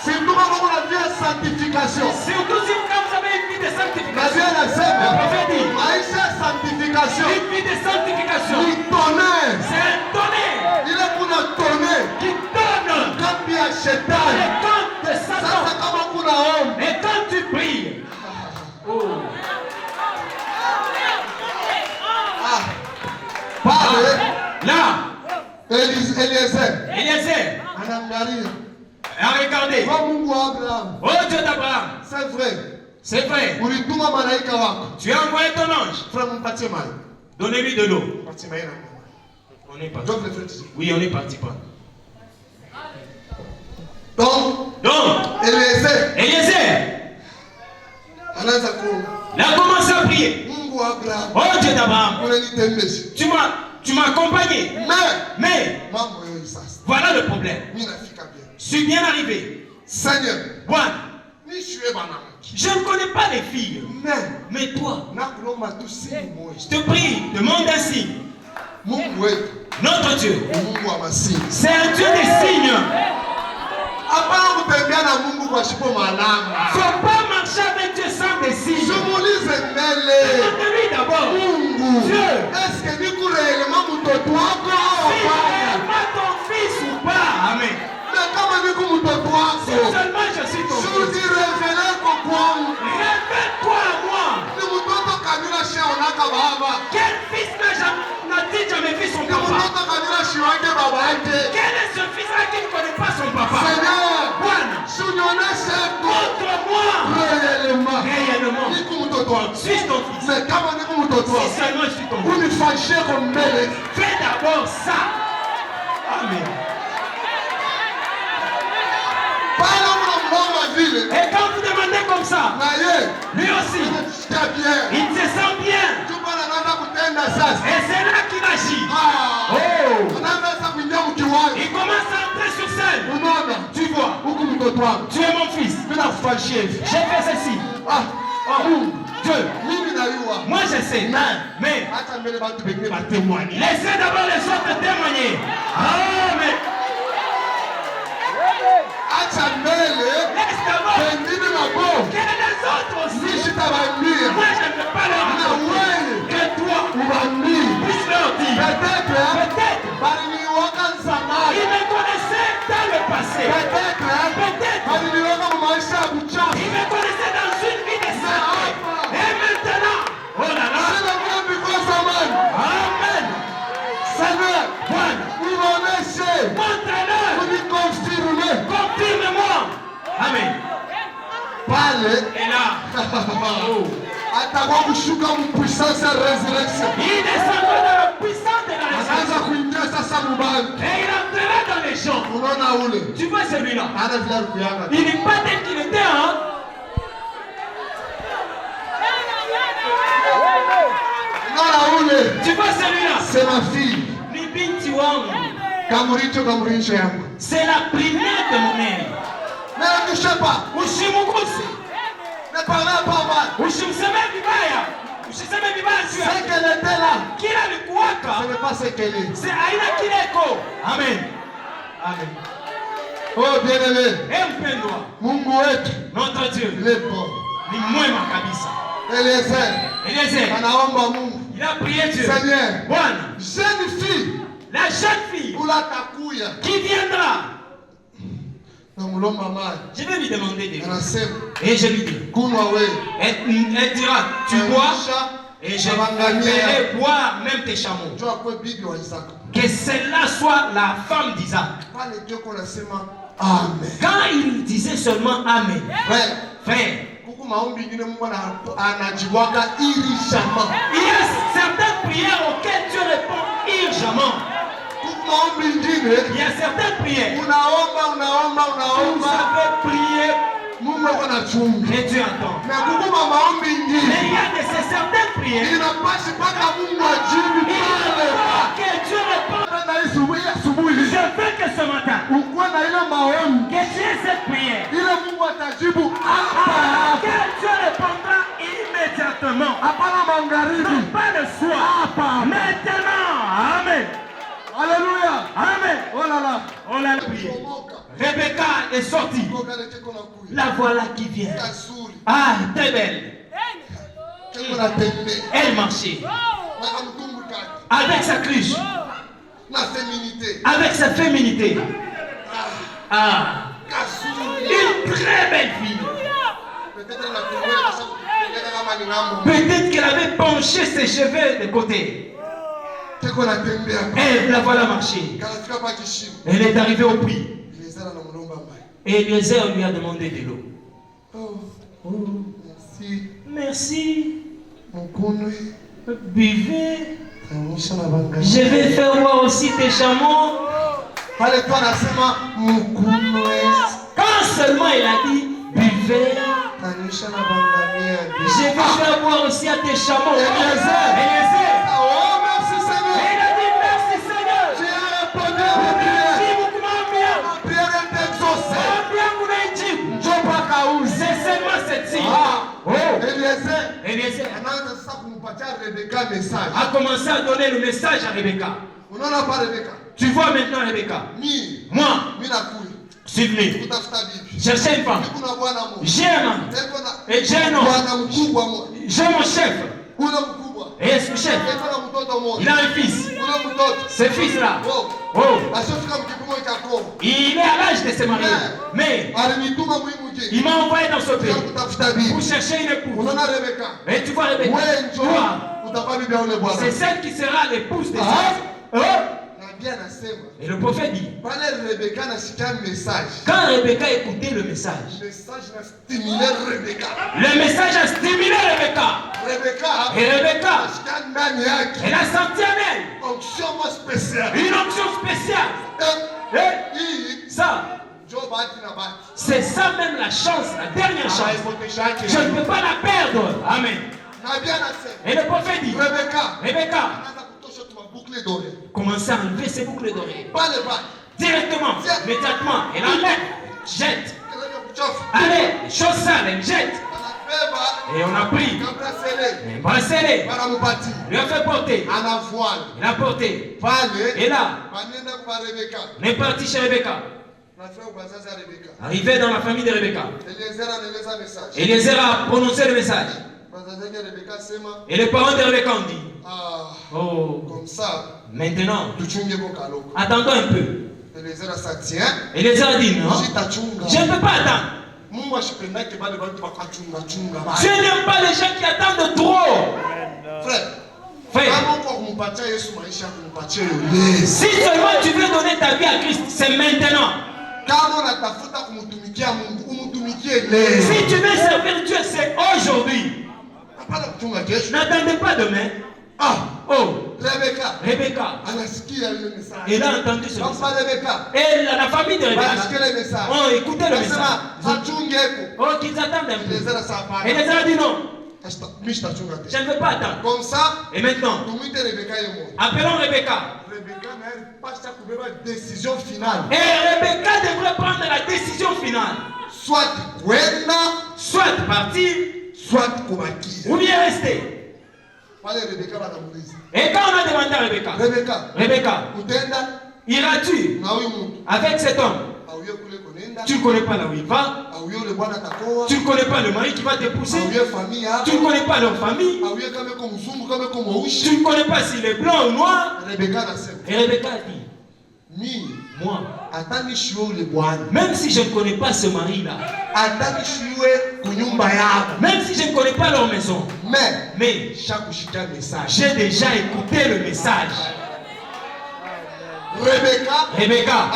c'est nous avons la vie de sanctification. Surtout si quand vous avez une vie de La sanctification. vie de Le prophète dit, sanctification. une vie de sanctification. Il tonnerre. C'est un tonnerre Il est pour nous donner. qui donne Quand il y a les Satan. comptes de Ça, Satan. c'est comme un coup d'homme. Et quand tu pries, Padre, là, Eliezer. Eliezer Anangaria. a regardé. Kwa Mungu wa Abraham. Oh Dieu d'Abraham, C'est vrai. c'est vrai. Ulituma malaika wako. Tu as envoyé ton ange. Frère, mpatie maji. Donnez-lui de l'eau. Mpatie maji na mama. On est parti. Donc le frère dit. Oui, on est parti prendre. Donc, Donc, Eliezer Eliezer, anaanza kuomba. il a commencé à prier. Mungu wa Abraham. Oh Dieu d'Abraham, Unanitembesha. tu m'as accompagné. Mais Mambo yoyo sasa. voilà le problème. Mimi nafika bien. Je suis bien arrivé. Seigneur, Bwana, ni shue banamki. je ne connais pas les filles. Mais Mais toi, nakulomba tu simu moja. je te prie, demande un signe. Mungu wetu Notre Dieu, ni Mungu wa masini. c'est un Dieu des signes. Hapana kutembea na Mungu kwa shipo malama. Faut pas marcher avec Dieu sans des signes. Simulize mbele. Demande-lui d'abord. Mungu. Dieu. Eske niko réellement mtoto wako? Si tu Hapana. aimes ton fils ou pas, amen. Na kama niko mtoto Si wako. seulement je suis ton Si fils, udirevele kwa kwangu. révèle-toi à moi. Ni mtoto kabila shaonaka baba. Quel fils n'a-t-il jamais vu son Ni papa? mtoto kabila shiwake baba yake. Quel est ce fils-là qui ne connaît pas son papa? Seigneur, Bwana, si unionyeshe montre-moi réellement. réellement. Niko mtoto wako. Suis ton fils. Mais kama niko mtoto Si wako. seulement je suis ton fils, Unifanyie kwa mbele. fais d'abord ça. Amen. Pala unamwomba vile. Et quand vous demandez comme ça, Na ye. lui aussi, Sikia bien. il se sent bien. Chupa anaanza kutenda sasa. Et c'est là qu'il agit. Ah. Oh! Anaanza sasa kuingia mkiwanja. Il commence à entrer sur scène. Unaona? Tu vois, Huku mtoto wangu. tu es mon fils. Mimi nakufanyia hivi. J'ai fait ceci. Ah. Oh, Dieu, Mimi najua. moi je sais. Mais Acha mbele bantu bengine batemwani. laissez d'abord les autres témoigner. Amen. Acha mbele. Laisse d'abord Bengine nabo. que les autres aussi. Mimi sitawaambia. Moi je ne peux pas leur Na dire wewe. que toi Uwaambie. puisses leur dire. Peut-être. Peut-être Baliniwaka zamani. ils me connaissaient dans le passé. Peut-être. Peut-être Baliniwaka maisha ya buchafu. ils me connaissaient dans une vie de santé. Et maintenant, oh là là, Sina mimi kwa zamani. Amen. Seigneur, Bwana, unaoneshe. montre-leur, Unikonfirme. confirme-moi. Amen. Pale. Et là, oh, Atakuwa kushuka mpuissance ya resurrection. il descendra dans la puissance de la Anaanza résurrection. kuingia sasa mubali. Et il entrera dans les gens. Unaona ule. Tu vois celui-là? Ana vile kuyanga. Il n'est pas tel qu'il était, hein? Unaona ule. Tu vois celui-là? C'est ma fille. Ni binti wangu. Kamuricho yangu. C'est la première de mon mère. Na nishe pa. Usimuguse. Ne parle pas mal. Usimseme vibaya. Usiseme vibaya juu C'est yake. qu'elle était là. Kila Ce alikuwaka. n'est pas ce qu'elle est. C'est aina kileko. Amen. Amen. Oh bien-aimé. Et mpendwa, Mungu wetu. notre Dieu Il est bon. ni mwema kabisa. Eliezer. Eliezer, Anaomba Mungu. il a prié Dieu. Seigneur. Bwana, Jeune fille. la jeune fille Ula takuya. qui viendra, Na mulomba maji. je vais lui demander de l'eau. Anasema. Et je lui dis, Kunwa wewe. elle dira, tu bois et je vais boire même tes chameaux. Njoo kwa bibi wa Isaka. Que celle-là soit la femme d'Isaac. Pale ndio kwa nasema amen. Quand il disait seulement Amen, Frère, frère, kuku maombi ingine Mungu anajiwaka irishama. il y a certaines prières auxquelles Dieu répond urgemment. Kuku maombi ingine Il y a certaines prières. unaomba Vous avez prié Mungu ako na chumvi. et Dieu entend. Na kuku maombi Mais ingine il y a de ces certaines prières. inapasi mpaka Mungu ajibu Il pale. faut que Dieu réponde. Na asubuhi Je veux que ce matin, ukuwe na ile maombi que tu aies cette prière. ile Mungu atajibu hapa. Que Dieu répondra immédiatement. Non, pas le soir. Maintenant. Amen. Alléluia. Amen. Oh là là. On l'a prié. Rebecca est sortie. La voilà qui vient. Ah, très belle. Elle marchait. Avec sa cruche. Avec sa féminité. Ah. Une très belle fille. Peut-être qu'elle avait penché ses cheveux de côté. Et la voilà marcher. Elle est arrivée au puits. Et Eliezer lui a demandé de l'eau. Oh. Merci. Buvez. Je vais faire voir aussi tes chameaux. Quand seulement il a dit buvez, je vais faire voir aussi à tes chameaux. Eliezer. Oh, merci Seigneur. Et il a dit merci Seigneur. J'ai répondu. Merci beaucoup bien. Ma prière est exaucée. C'est seulement cette fille. Oh. Eliezer a commencé à donner le message à Rebecca. Tu vois maintenant Rebecca. Moi, je suis venu chercher une femme. J'ai un homme. Et j'ai un homme. J'ai mon chef. Et ce chef, il a un fils. Ce fils-là, il est à l'âge de se marier. Mais il m'a envoyé dans ce pays pour chercher une épouse. Et tu vois Rebecca, c'est celle qui sera l'épouse de Jésus. Et le prophète dit, quand Rebecca écoutait le message, le message a stimulé Rebecca. Et Rebecca, elle a senti en elle une onction spéciale. Et ça, c'est ça même la chance, la dernière chance. Je ne peux pas la perdre. Amen. Et le prophète dit, Rebecca, commencez à enlever ses boucles d'oreilles. Directement, immédiatement, elle enlève, jette. Allez, chose sale, elle jette. Et on a pris un bracelet. Il a fait porter. Il a porté. Et là, on est parti chez Rebecca. Arrivé dans la famille de Rebecca. Eliezer a prononcé le message. Et les parents de Rebecca ont dit, oh, comme ça, maintenant, attendons un peu. Eliezer a dit, non, je ne peux pas attendre. Je n'aime pas les gens qui attendent trop. Frère, si seulement tu veux donner ta vie à Christ, c'est maintenant. Si tu veux servir Dieu, c'est aujourd'hui. N'attendez pas demain. Oh, Rebecca, elle a entendu ce message. Et la famille de Rebecca ont écouté le message. Oh, qu'ils attendent un peu. Et les a dit non. Je ne veux pas attendre. Comme ça, et maintenant, appelons Rebecca. Décision finale. Et Rebecca devrait prendre la décision finale. Soit partir, ou bien rester. Et quand on a demandé à Rebecca, iras-tu avec cet homme? Tu ne connais pas là où il va. Tu ne connais pas le mari qui va t'épouser. Tu ne connais pas leur famille. Tu ne connais pas s'il est blanc ou noir. Et Rebecca a dit, moi, même si je ne connais pas ce mari-là, même si je ne connais pas leur maison, mais j'ai déjà écouté le message. Rebecca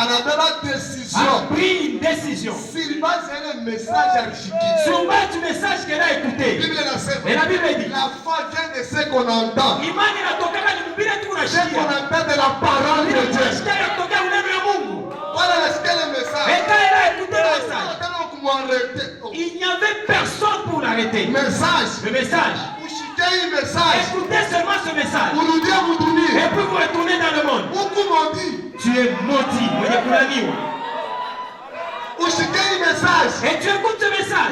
a pris une décision sur base du message qu'elle a écouté. Et la Bible dit, la foi vient de ce qu'on entend. Imani inatokana ni mbili tu Ce qu'on appelle de la parole de Dieu. Voilà le message. Et quand elle a écouté le message, il n'y avait personne pour l'arrêter. Le message. Écoutez seulement ce message. Et puis vous retournez dans le monde. Tu es maudit. Et tu écoutes ce message.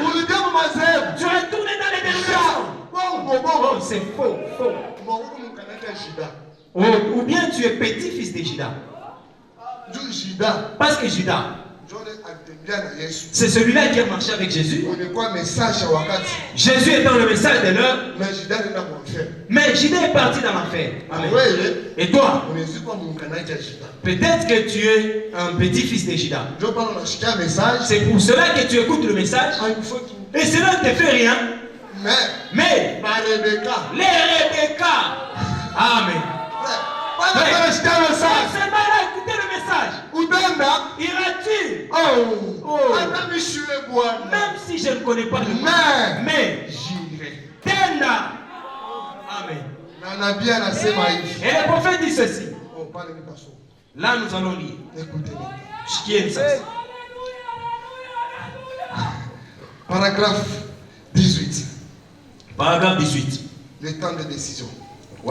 Tu retournes dans les dénominations. Oh, c'est faux, faux. Oh, ou bien tu es petit-fils de Judas. Parce que Judas, c'est celui-là qui a marché avec Jésus. Jésus étant le message de l'heure. Mais Judas est parti dans l'enfer. Amen. Et toi, peut-être que tu es un petit-fils de Judas. C'est pour cela que tu écoutes le message. Et cela ne te fait rien. Mais les Rebecca. Amen. C'est mal à écouter le message. Iras-tu? Même si je ne connais pas le nom. Mais j'irai. Tenda. Amen. Et le prophète dit ceci. Là nous allons lire. Écoutez. Paragraphe 18. Paragraphe 18. Le temps de décision. Et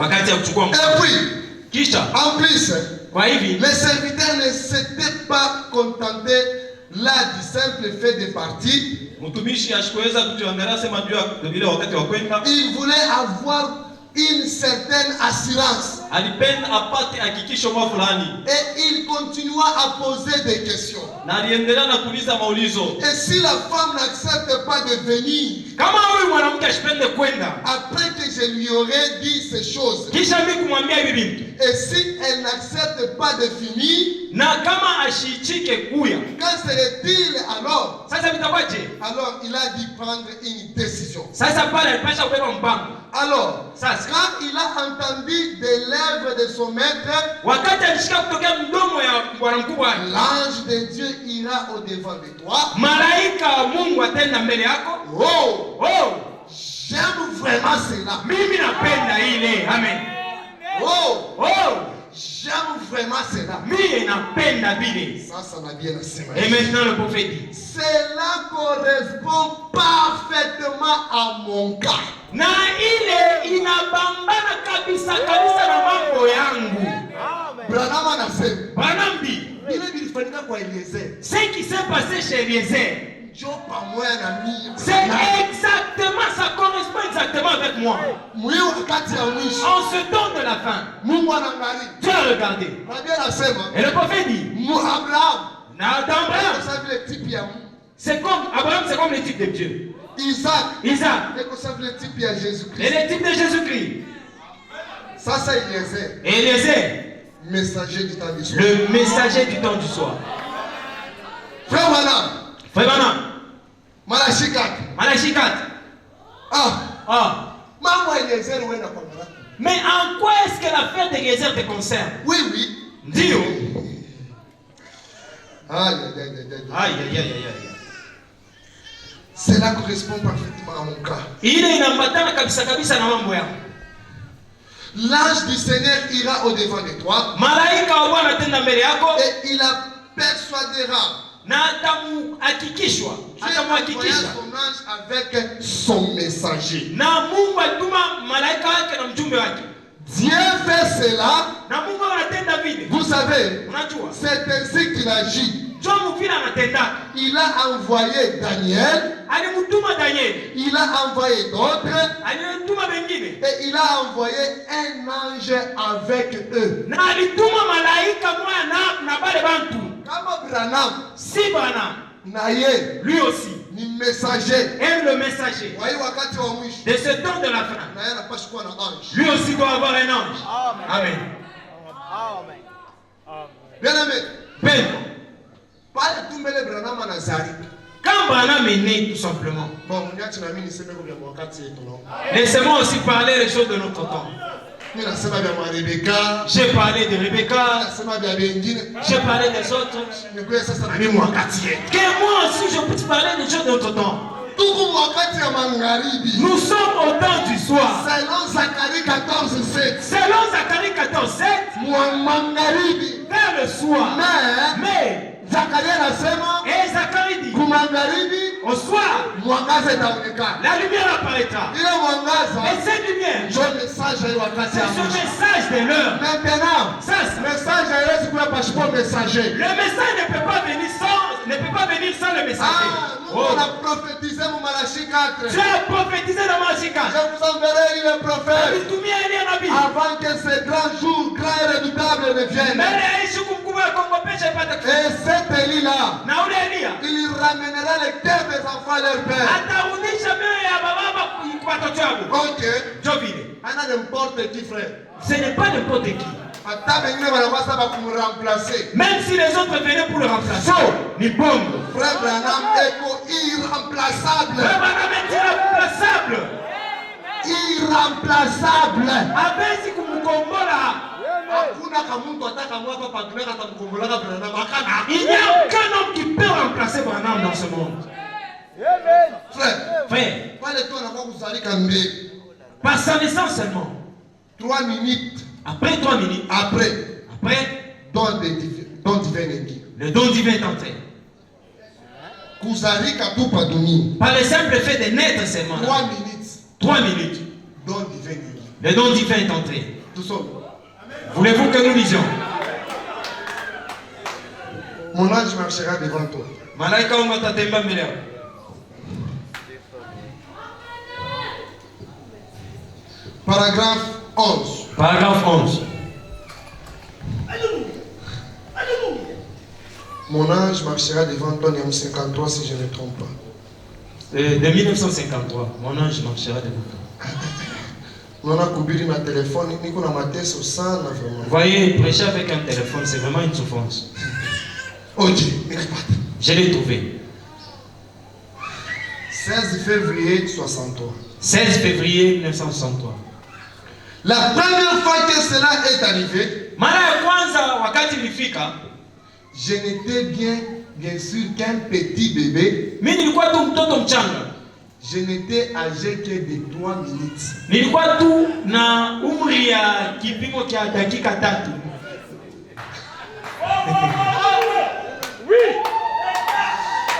puis, en plus, les serviteurs ne s'étaient pas contentés là du simple fait de partir. Ils voulaient avoir une certaine assurance. Et il continua à poser des questions. Et si la femme n'accepte pas de venir, après que je lui aurais dit ces choses, et si elle n'accepte pas de finir, quand serait-il alors? Alors il a dû prendre une décision. Alors, quand il a entendu des lèvres de son maître, l'ange de Dieu ira au-devant de toi. Oh, j'aime vraiment cela. Amen. Oh, j'aime vraiment cela. Ça m'a bien assez. Et maintenant le prophète dit, cela correspond parfaitement à mon cas. Na ile inabambana kabisa na mambo yangu. Branham anasema. Branham dit. Ce qui s'est passé chez Eliezer. C'est exactement, ça correspond exactement avec moi. En ce temps de la fin, Dieu a regardé. Et le prophète dit, c'est comme Abraham, c'est comme le type de Dieu. Isaac, et le type de Jésus-Christ. Ça c'est Eliezer. Eliezer, messager du temps du soir. Le messager du temps du soir. Frère Branham. Malachie 4. Mais en quoi est-ce que l'affaire d'Eliezer te concerne? Oui. Dis-o. Aïe. Cela correspond parfaitement à mon cas. L'ange du Seigneur ira au-devant de toi. Et il aperçoivera. Son ange avec son messager. Dieu fait cela. Vous savez, c'est ainsi qu'il agit. Il a envoyé Daniel. Il a envoyé d'autres. Et il a envoyé un ange avec eux. Comme Branham. Si Branham, lui aussi, aime le messager de ce temps de la fin, lui aussi doit avoir un ange. Amen. Bien aimé. Ben. Quand Branham est né, tout simplement. Laissez-moi aussi parler les choses de notre temps. J'ai parlé de Rebecca. J'ai parlé des autres. Que moi aussi je peux parler des choses de notre temps. Nous sommes au temps du soir. Selon Zacharie 14:7. Vers le soir. Mais Zacharie dit, au soir, la lumière apparaîtra. Et cette lumière, c'est ce message de l'heure. Maintenant, le message ne peut pas venir sans ne peut pas venir sans le messager. Nous on a prophétisé mon Malachie 4. Tu as prophétisé dans Malachie 4. Je vous enverrai le prophète avant que ce grand jour, grand et redoutable ne vienne. Et cet Élie-là, il ramènera les cœurs des enfants à leur père. Ok. N'importe qui, frère. Ce n'est pas n'importe qui. Même si les autres venaient pour le remplacer. Ni bon. Frère Branham est irremplaçable. Frère Branham est irremplaçable. Irremplaçable. Abesi kumukombola. Il n'y a aucun homme qui peut remplacer Branham dans ce monde. Frère. Par sa naissance seulement. 3 minutes. Après 3 minutes. Après. Don divin est entré. Par le simple fait de naître seulement. 3 minutes. 3 minutes. Don divin. Le don divin est entré. Tout seul. Voulez-vous que nous lisions? Mon ange marchera devant toi. Malaika umatatemba mbele yako. Paragraphe 11. Paragraphe 11. Mon ange marchera devant toi, Néhémie 53, si je ne me trompe pas. De 1953, mon ange marchera devant toi. Vous voyez, prêcher avec un téléphone, c'est vraiment une souffrance. Je l'ai trouvé. 16 février 63. 16 février 1963. La première fois que cela est arrivé, je n'étais bien sûr qu'un petit bébé. Je n'étais âgé que de 3 minutes.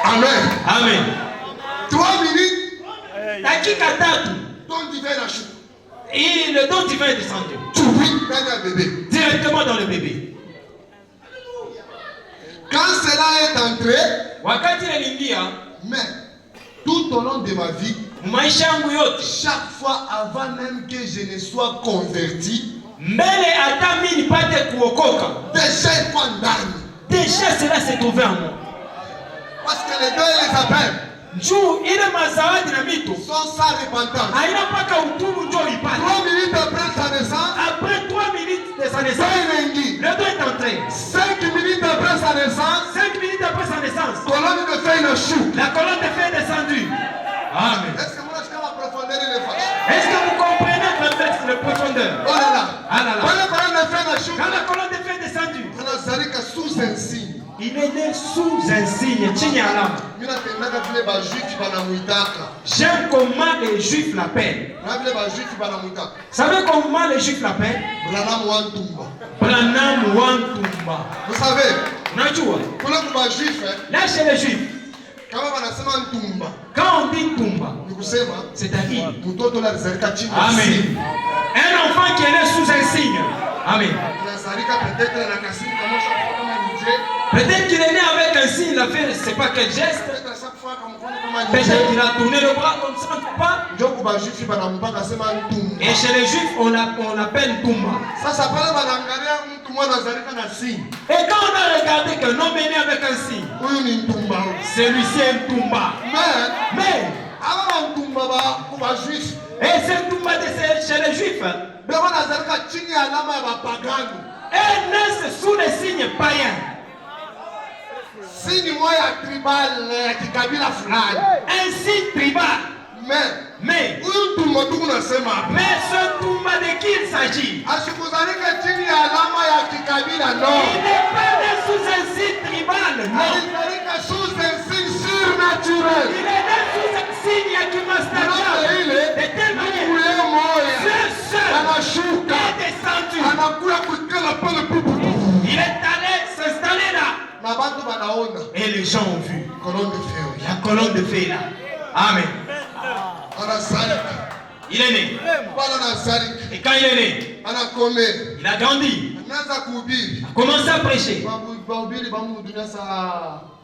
Amen. Amen. 3 minutes. Don divin a chou. Et le don divin est descendu. Directement dans le bébé. Quand cela est entré, mais tout au long de ma vie, chaque fois avant même que je ne sois converti, déjà cela s'est trouvé en moi. Parce que les deux les appellent. Sont sans repentance. 3 minutes après sa naissance, après 3 minutes de sa naissance, le don est entré. 5 minutes après sa naissance, colonne de feu le chou. La colonne de feu est descendue. Amen. Est-ce que moi je peux profondeur il est fâché? Est-ce que vous comprenez le profondeur? Oh là là. Ah là là. Quand la colonne de feu le chou, quand la colonne de feu est descendue, sous un signe. Il est né sous un signe. J'aime comment les Juifs l'appellent. Vous savez comment les Juifs l'appellent? Branham Wantumba. Vous savez, là chez les Juifs, quand on dit Tumba, c'est-à-dire Amen. Un enfant qui est né sous un signe. Amen. Peut-être qu'il est né avec un signe, il a fait, c'est pas quel geste. Peut-être qu'il a tourné le bras comme ça, pas. Et chez les Juifs, on l'appelle Tumba. Et quand on a regardé qu'un homme est né avec un signe, celui-ci est un Tumba. Mais, et c'est Tumba chez les Juifs. Et naissent sous les signes païens. Signe moya tribal kikabila fulani. Un signe tribal. Mais ce Tumba de qui il s'agit? Il n'est pas né sous un signe tribal. Non. Il est né sous un signe surnaturel. Il est né sous un signe qui m'a statué. De telle manière, ce seul est descendu. Il est allé s'installer là. Et les gens ont vu la colonne de feu là. Amen. Il est né. Et quand il est né, il a grandi. Il a commencé à prêcher.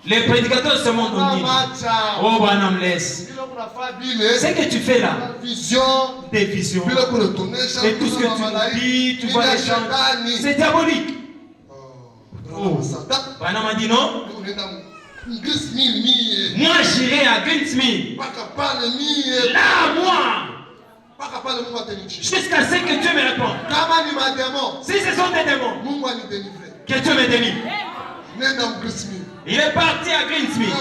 Les prédicateurs de ce monde ont dit, oh Branham, laisse. Ce que tu fais là, des visions, et tout ce que tu nous dis, tu vois les gens, c'est diabolique. Oh. Branham a dit non. Moi j'irai à Greensmill. Là, moi. Jusqu'à ce que Dieu me réponde. Si ce sont des démons, que Dieu me délivre. Il est parti à Greensmill.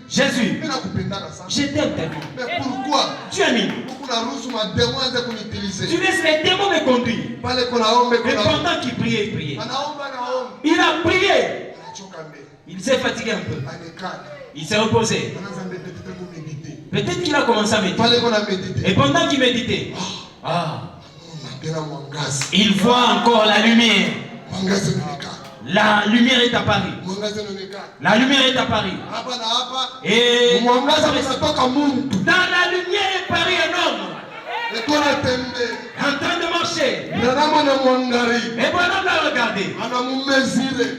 Jésus. Je t'aime tellement. Mais pourquoi Tu es mis. Tu laisses les démons me conduire. Mais pendant qu'il priait, il priait. Il a prié. Il s'est fatigué un peu. Il s'est reposé. Peut-être qu'il a commencé à méditer. Et pendant qu'il méditait, il voit encore la lumière. La lumière est apparue. La lumière est apparue. Et dans la lumière est apparu un homme. En train de marcher. Et Branham l'a regardé.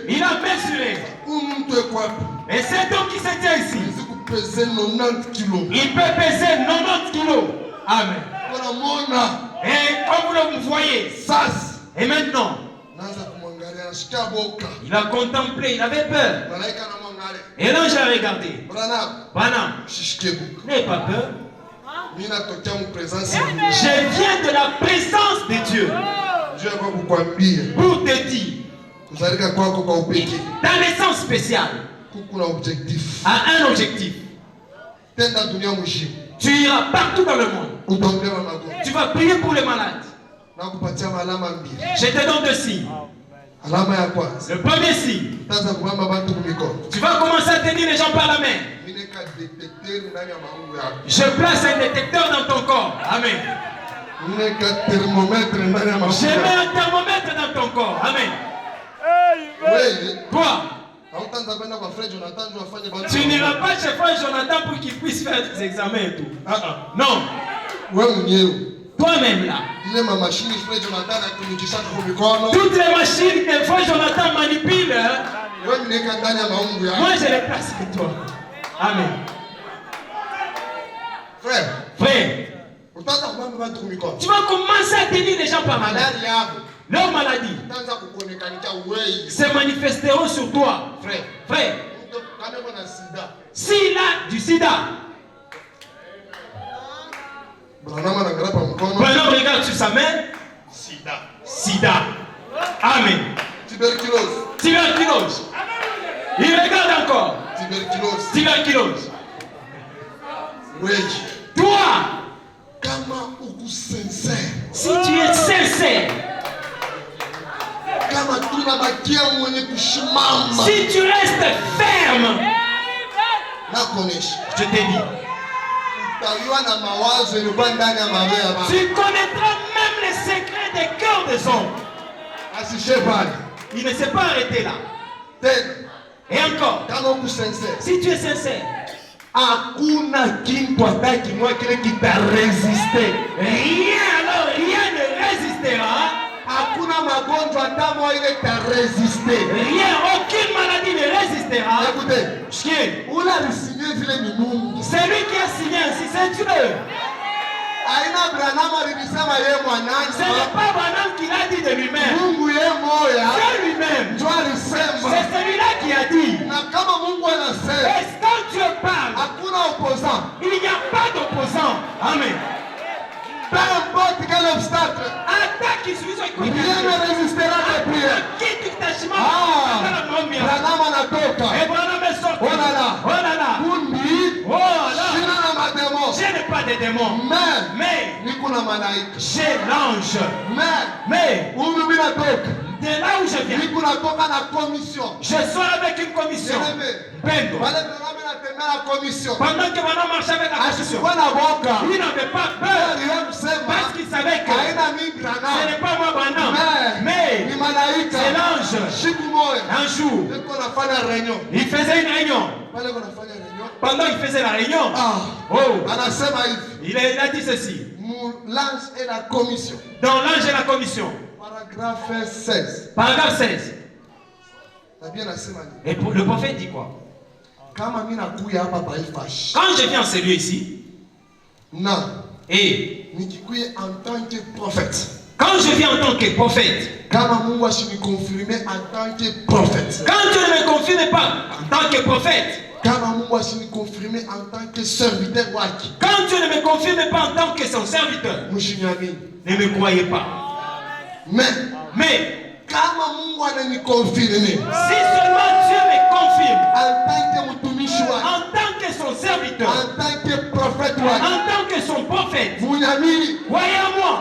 Il a mesuré. Et cet homme qui se tient ici, il peut peser 90 kilos. Amen. Et comme vous le voyez, et maintenant, il a contemplé, il avait peur. Et l'ange a regardé. Branham, n'aie pas peur. Je viens de la présence de Dieu pour te dire, dans les sens spécial, à un objectif. Tu iras partout dans le monde. Tu vas prier pour les malades. Je te donne deux signes. Le premier signe, tu vas commencer à tenir les gens par la main. Je place un détecteur dans ton corps. Amen. Je mets un thermomètre dans ton corps. Amen. Quoi? Tu n'iras pas chez Frère Jonathan pour qu'il puisse faire des examens et tout. Non. Toi-même là. Toutes les machines que Frère Jonathan manipule, moi je les place avec toi. Amen. Frère. Tu vas commencer à tenir les gens par malade. Leur maladie se manifesteront sur toi. Frère. S'il a du sida, Branham regarde sur sa main. Sida. Amen. Tuberculose. Il regarde encore. Tuberculose. Toi, si tu es sincère, si tu restes ferme, je te dis, tu connaîtras même les secrets des cœurs des hommes. Il ne s'est pas arrêté là. Et encore, si tu es sincère, rien ne résistera. Rien, aucune maladie ne résistera. C'est lui qui a signé ainsi, c'est Dieu. Ce n'est pas Branham qui l'a dit de lui-même. C'est lui-même. C'est celui-là qui a dit. Et quand Dieu parle, il n'y a pas d'opposant. Amen. Peu importe quel obstacle, rien ne résistera à la prière. Branham anatoka. Oh là là. Je n'ai pas de démons. Mais j'ai l'ange. Mais de là où je viens, je sors avec une commission. Pendant que Branham marchait avec la commission, il n'avait pas peur parce qu'il savait que ce n'est pas moi Branham, mais c'est l'ange. Un jour, il faisait une réunion. Pendant qu'il faisait la réunion, il a dit ceci. L'ange et la commission. Dans l'ange et la commission. Paragraphe 16. Paragraphe 16. Et le prophète dit quoi? Quand je viens en celui ici, et en tant que prophète, quand je viens en tant que prophète, quand Dieu ne me confirme pas en tant que prophète, quand Dieu ne me confirme en tant que serviteur, quand Dieu ne me confirme pas en tant que son serviteur, ne me croyez pas. Mais quand Dieu me confirme, si seulement Dieu me confirme en tant que son serviteur, en tant que prophète, en tant que son prophète, croyez en moi.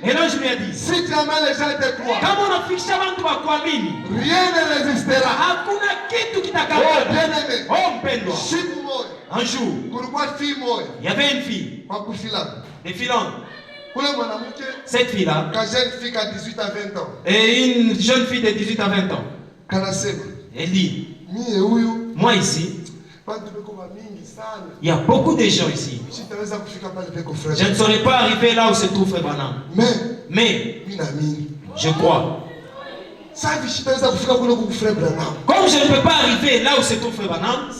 Et là je lui ai dit, si jamais les gens te croient, kama unafikisha watu wakuamini, rien ne résistera. hakuna kitu Oh, kitakataa. bien-aimé, Oh mpendwa, un jour, il y avait une fille, des filles là. Cette fille-là, et une jeune fille de 18 à 20 ans, elle dit, moi ici, il y a beaucoup de gens ici. Je ne saurais pas arriver là où se trouve Frère Branham. Mais je crois. Comme je ne peux pas arriver là où se trouve Frère Branham,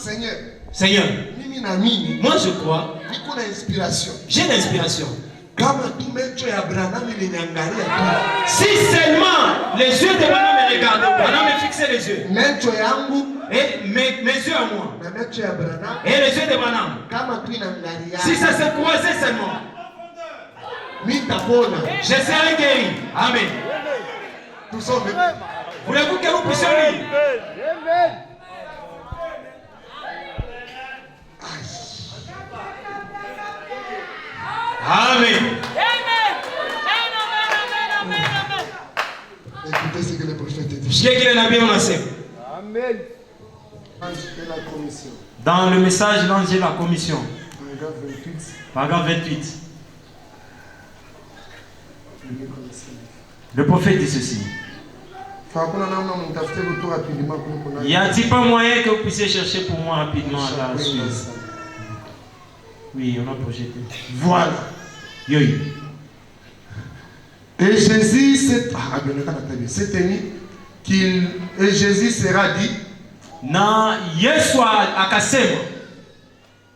Seigneur, moi je crois. J'ai l'inspiration. Si seulement les yeux de Branham me regardent, Branham me fixait les yeux. Et mes yeux à moi. Et les yeux de Branham. Si ça se croisait seulement, je serai guéri. Amen. Voulez-vous que nous puissions lire? Amen. Écoutez ce que le prophète dit. Amen. Amen. Dans le message, l'ange et la commission. Paragraphe 28. Le prophète dit ceci. Y a-t-il pas moyen que vous puissiez chercher pour moi rapidement la suite? Oui, on a projeté. Voilà. Yoyi. Et Jésus s'est tenu et Jésus sera dit Na Yesu akasema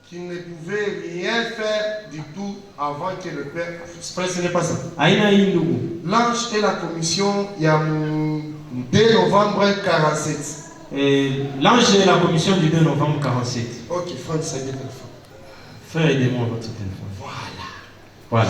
qu'il ne pouvait rien faire du tout avant que le Père. Frère, ce n'est pas ça. aina hii ndugu. L'ange et la commission, il y a 2 novembre 47. Et l'ange et la commission du 2 novembre 47. Ok, frère, ça y est, téléphone. Frère, aidez-moi votre téléphone. Voilà.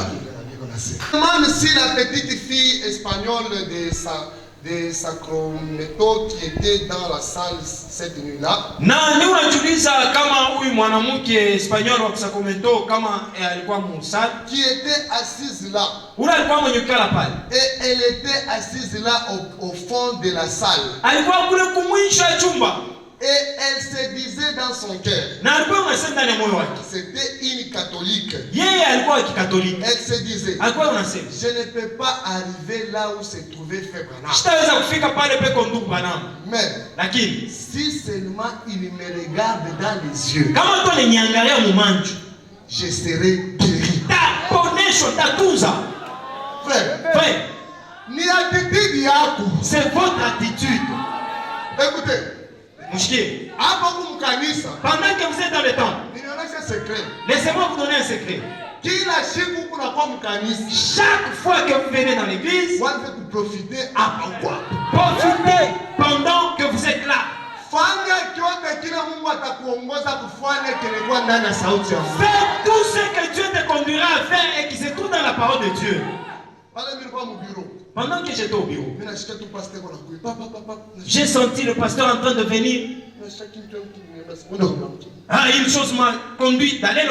Même si la petite fille espagnole de Sacramento qui était dans la salle cette nuit-là, Na ni unajiuliza kama huyu mwanamke Espanyol wa Sacramento kama alikuwa musali, qui était assise là, ule alikuwa mwenye kukala pale, et elle était assise là au fond de la salle, alikuwa kule kumwisho ya chumba, et elle se disait dans son cœur, na alikuwa anasema ndani ya moyo wake, c'était une catholique, yeye alikuwa kikatoliki, elle se disait, alikuwa anasema je ne peux pas arriver là où se trouvait Frère Branham, sitaweza kufika pale peko ndugu Branham, mais lakini si seulement il me regarde dans les yeux, kama tu niangalia mumanju, je serai guéri. taponesho tatunza. Frère, Ni attitude yako, c'est votre attitude. écoutez, Mouchier, hapo kumkanisa, pendant que vous êtes dans le temps, ninaonyesha secret. laissez-moi vous donner un secret. Kila siku kuna kwa mkanisa, Chaque fois que vous venez dans l'église, wanze kuprofiter hapa kwa. profitez pendant que vous êtes là. Fanya kyote kile Mungu atakuongoza kufanya kilikuwa ndani ya sauti ya Mungu. Fais tout ce que Dieu te conduira à faire et qui se trouve dans la parole de Dieu. Pale nilikuwa mu bureau. Pendant que j'étais au bureau, Mimi nashika tu pastor kwa kuipa papa. j'ai senti le pasteur en train de venir. Nashika kitu mtu. Ah, une chose m'a conduit d'aller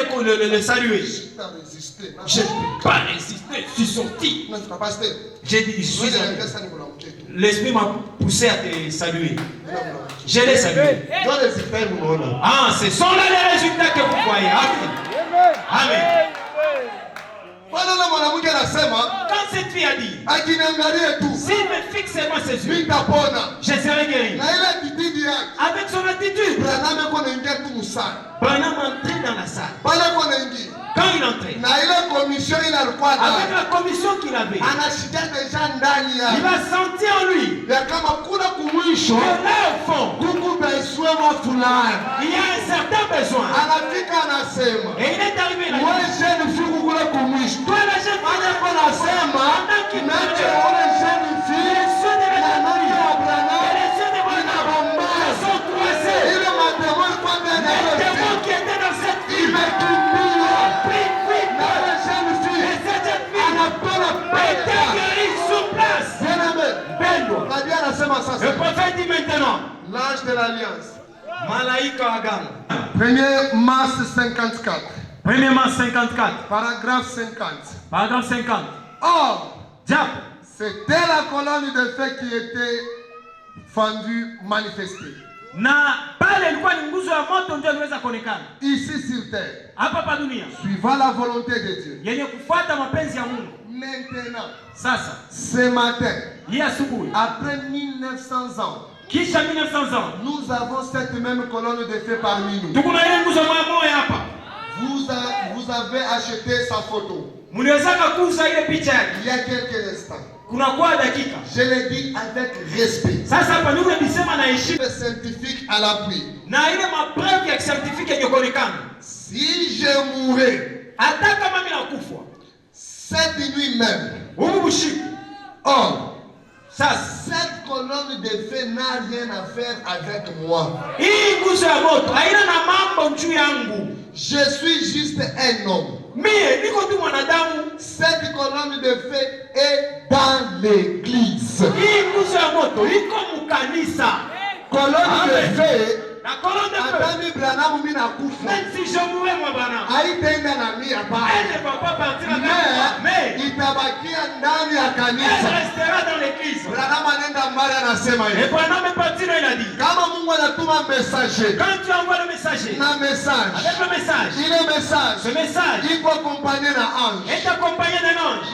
le saluer. T'as résisté. Je ne peux pas résister, je suis sorti. Nashika pastor. J'ai dit, je suis Wewe allé. pesa ni kuna mketu. L'esprit m'a poussé à te saluer. Je l'ai salué. Ndio résultat munaona. Ah, ce sont là les résultats que vous voyez. Amen. Amen. Bwana na mwanamke anasema, Quand cette fille a dit, akiniangalia tu, s'il me fixe moi ses yeux, nitapona. je serai guéri. Na ile attitude yake, Avec son attitude, Branham yuko anaingia tu musana. Branham entrait dans la salle. Pale yuko anaingia. Quand quand il entrait, na ile commission ile alikuwa avec ndani, la commission qu'il avait, anasikia deja ndani il ya va sentir en lui ya kama kuna kumwisho que là au fond, kuku besoin fulani. il y a un certain besoin. Anafika anasema, Et il est arrivé là. wewe jeune fille kule kumwisho. Toi, la jeune Maana fille, kwa nasema, nacho ole jeune fille na note ya Abraham et les yeux de ina Abraham bombaya. sont croisés. Ile mademo kwa ndani ya Les ile démons qui étaient dans cette fille imekimbia. prit fuite. Na ile jeune Et fille cette fille anapona était pesa. guérie sur place. Bien-aimé, Bendo. Nabii anasema Le sasa, prophète dit maintenant, l'ange de l'alliance. Malaika wa agano. 1er mars 54, Premièrement 54, paragraphe 50. paragraphe 50. Or, Japo, c'était la colonne de feu qui était fendue, manifestée. na pale ilikuwa ni nguzo ya moto ndio iliweza kuonekana Ici sur terre, hapa pa dunia, suivant la volonté de Dieu. yenye kufuata mapenzi ya Mungu. Maintenant, Sasa ce matin, hii asubuhi, après 1900 ans, kisha 1900 ans, nous avons cette même colonne de feu parmi nous. tuko na ile nguzo moja hapa. Vous avez acheté sa photo Mliwezaka kuuza ile picha yake, il y a quelques instants. kuna kwa dakika. Je le dis avec respect. Sasa hapa ndio nilisema na heshima Le scientifique à l'appui. na ile mapreuve ya scientifique yenye kuonekana. Si je mourais Hata kama mimi nakufa cette nuit même, huu usiku, or, sasa cette colonne de feu n'a rien à faire avec moi. hii nguzo ya moto haina na mambo juu yangu. Je suis juste un homme. Mie niko tu mwanadamu. Cette colonne de feu est dans l'église. Hii nguzo ya moto iko mukanisa. Colonne de feu, Na colonne de feu. Adami Branham mimi nakufa. Même si je mourais moi bana, Haitaenda na mimi elle hapa. ne va pas partir avec moi, mais Mais itabakia ndani ya elle kanisa. restera dans l'église. Branham anaenda mbali anasema Et hivi. Branham est parti là, il a dit, Kama Mungu anatuma messager quand tu envoies le messager, na message, avec le message, ile message ce message iko accompagné na ange. est accompagné d'un ange.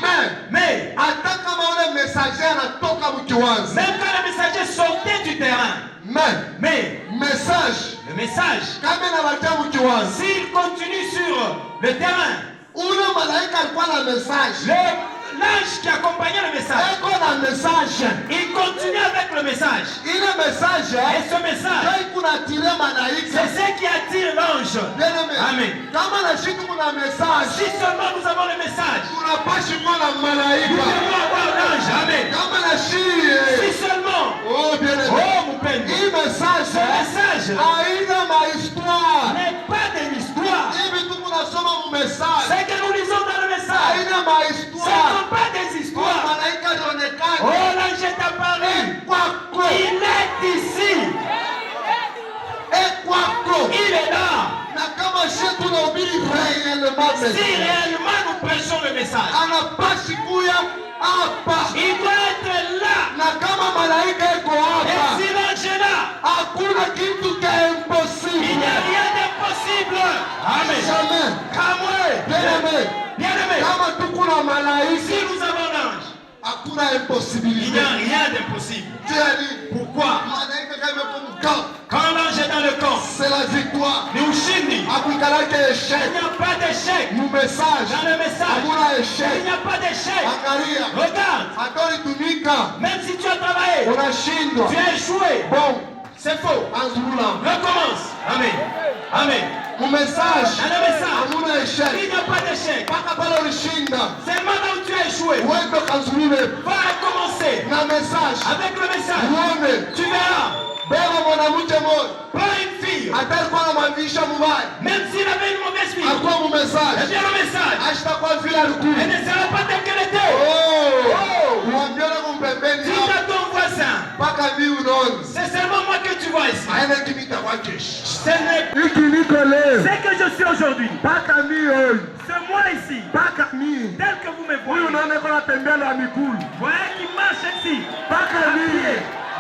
Mais, Hata kama ule messager anatoka mkiwanzi. même quand le messager sortait du terrain, mais Message le message, kama inabakia mkiwanzi. s'il continue sur le terrain, Ule malaika alikuwa na message. l'ange qui accompagnait le message, Eko na message. il continue avec le message. Ile message Et ce message, ndio kunatire malaika. c'est ce qui attire l'ange. Amen. Kama na shitu kuna message, Si seulement nous avons le message, tunapashi kuwa na nous malaika. devons avoir l'ange. Amen. Kama na Si shie. seulement, Oh bien aimé. oh mon père, Hii message ce message haina mahistoire. n'est pas de l'histoire. Hivi tu kunasoma mu message. Ce que nous lisons dans le message, Haina ce mahistoire. sont pas des Oh histoires. malaika alionekana. Oh, l'ange est apparu. Kwako. Il est ici. Kwako. Il est là. Na kama shie tunahubiri réellement Si message. réellement nous prêchons le message, Anapashi kuya hapa. il doit être là. Na kama malaika iko Et hapa, si l'ange est là, hakuna kitu ka il n'y impossible. a rien d'impossible. Amen. Jamais. Kamwe. Bien-aimé, Kama tuko na si malaika, nous avons l'ange, hakuna il n'y impossibilité. a rien d'impossible. Tena Pourquoi? malaika kama yuko mkao, Quand l'ange est dans le camp, c'est la victoire. ni ushindi. Akuikalake Il échec. n'y a pas d'échec. Mu message, Dans le message, hakuna il échec. n'y a pas d'échec. Angalia, Regarde, hata ulitumika même si tu as travaillé, unashindwa. tu as échoué. Bon, C'est faux. anzurula. Recommence. Amen. Amen. Mu message, Dans le message, hamuna il échec. n'y a pas d'échec. Mpaka pale ulishinda. Seulement là où tu as échoué, Wewe kanzurule va recommencer. na message. Avec le message, Uone, tu verras. beba mwanamke mmoja Prends une fille, hata alikuwa anamwangisha mubaya. même s'il avait une mauvaise fille, Alikuwa mu eh message. bien le message, Ashitakuwa vile alikuwa. elle ne sera pas telle qu'elle était. Oh, uambione kumpembeni Dis hapa à ton voisin, mpaka mimi unaona. c'est seulement moi que tu vois ici. Haina kimita kwa kesho. Ce n'est Hiki niko leo. ce que je suis aujourd'hui. Mpaka mimi huyu. C'est moi ici, Mpaka mimi. tel que vous me Huyu voyez. unaona kwa tembea na miguu. Voyez qui marche ici. Mpaka mimi.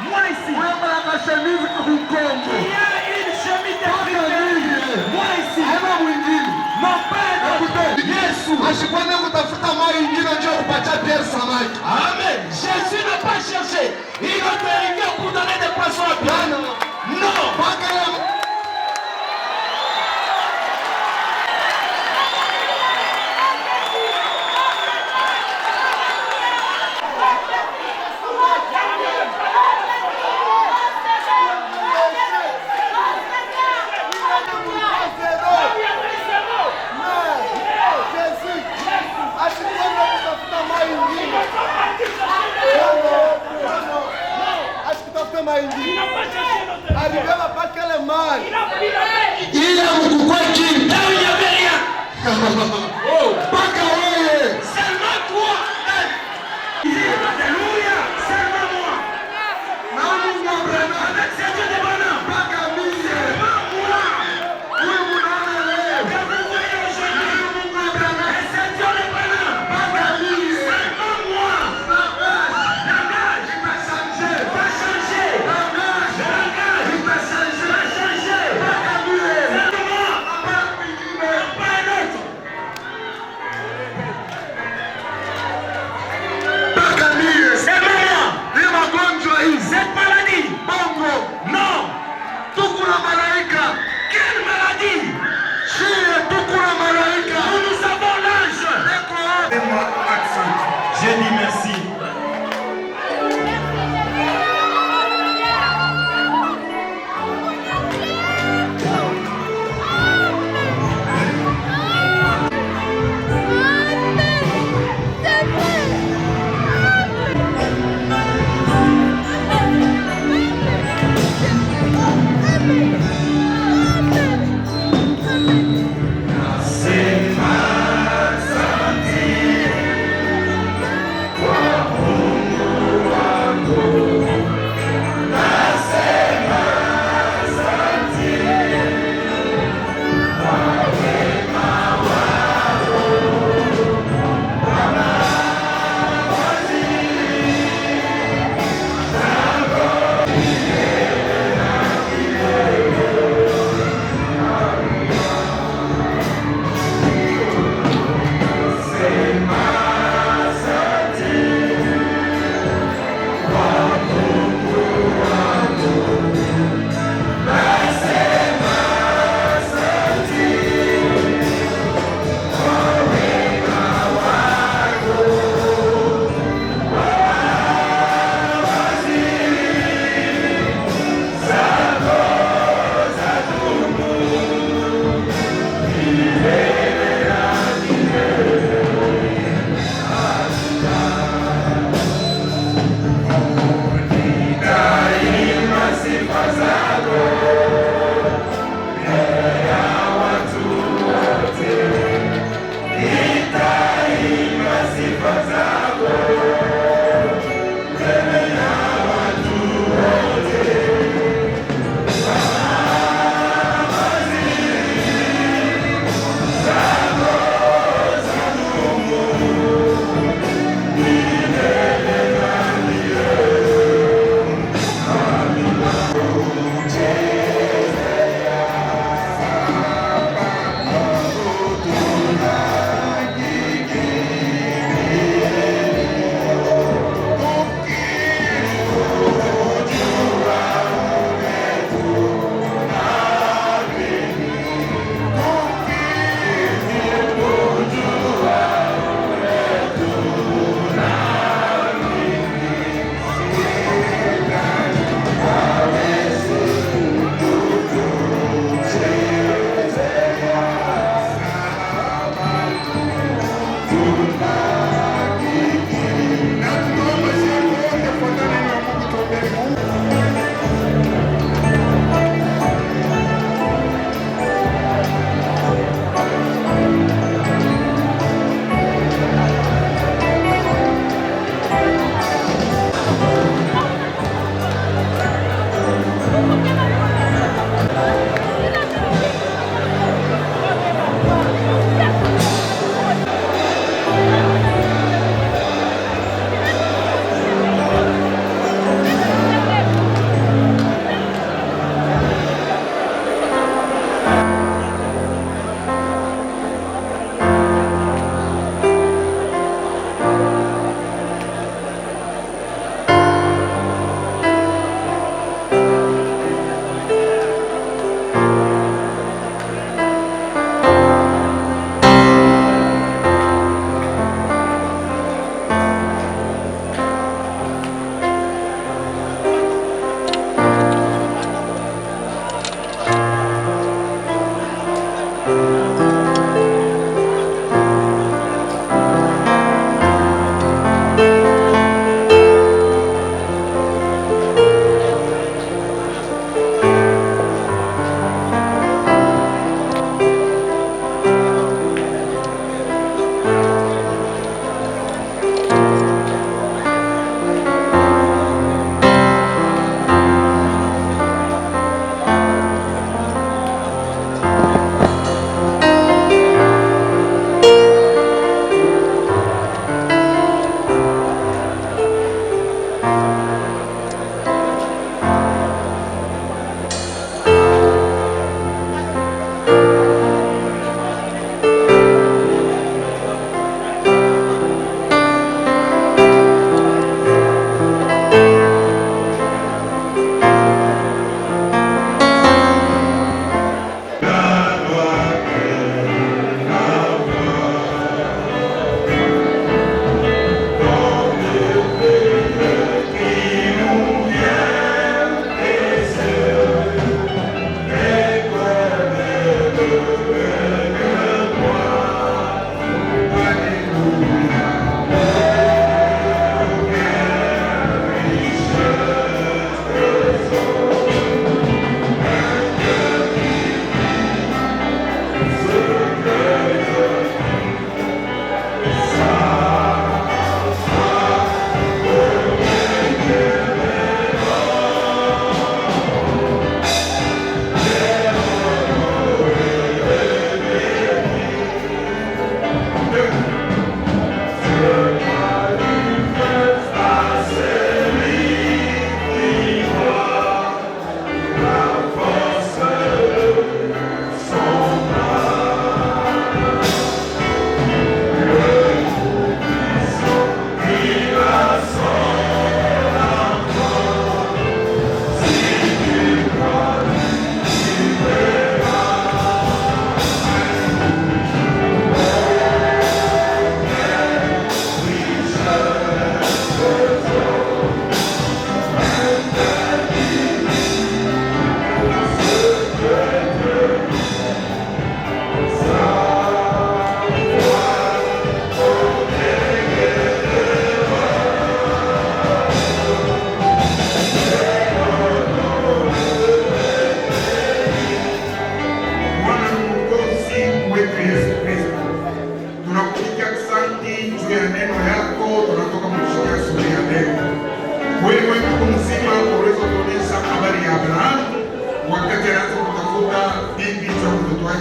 Moi ici. Huyu kwa chemise kukombo. Il y a une chemise de Mpaka mimi. moi ici. Haina mwingine. Non pas un autre. Yesu asikwenda kutafuta mali ingine njoo kupatia Pierre samaki. Amen. Jésus n'a pas cherché une autre rivière pour donner des poissons à Pierre. Non. Mpaka leo notre maïndi. Arrivé à pas quel mal. Il a beaucoup quoi qui. Là où il n'y avait rien. Oh, Paka wewe. seulement toi. Alléluia, seulement moi. Avec ces dieux de bonhomme. Seulement moi. Que vous voyez aujourd'hui. Et ces dieux de bonhomme. Seulement moi. Langage va changer. Langage va changer. Seulement moi. Pas un autre.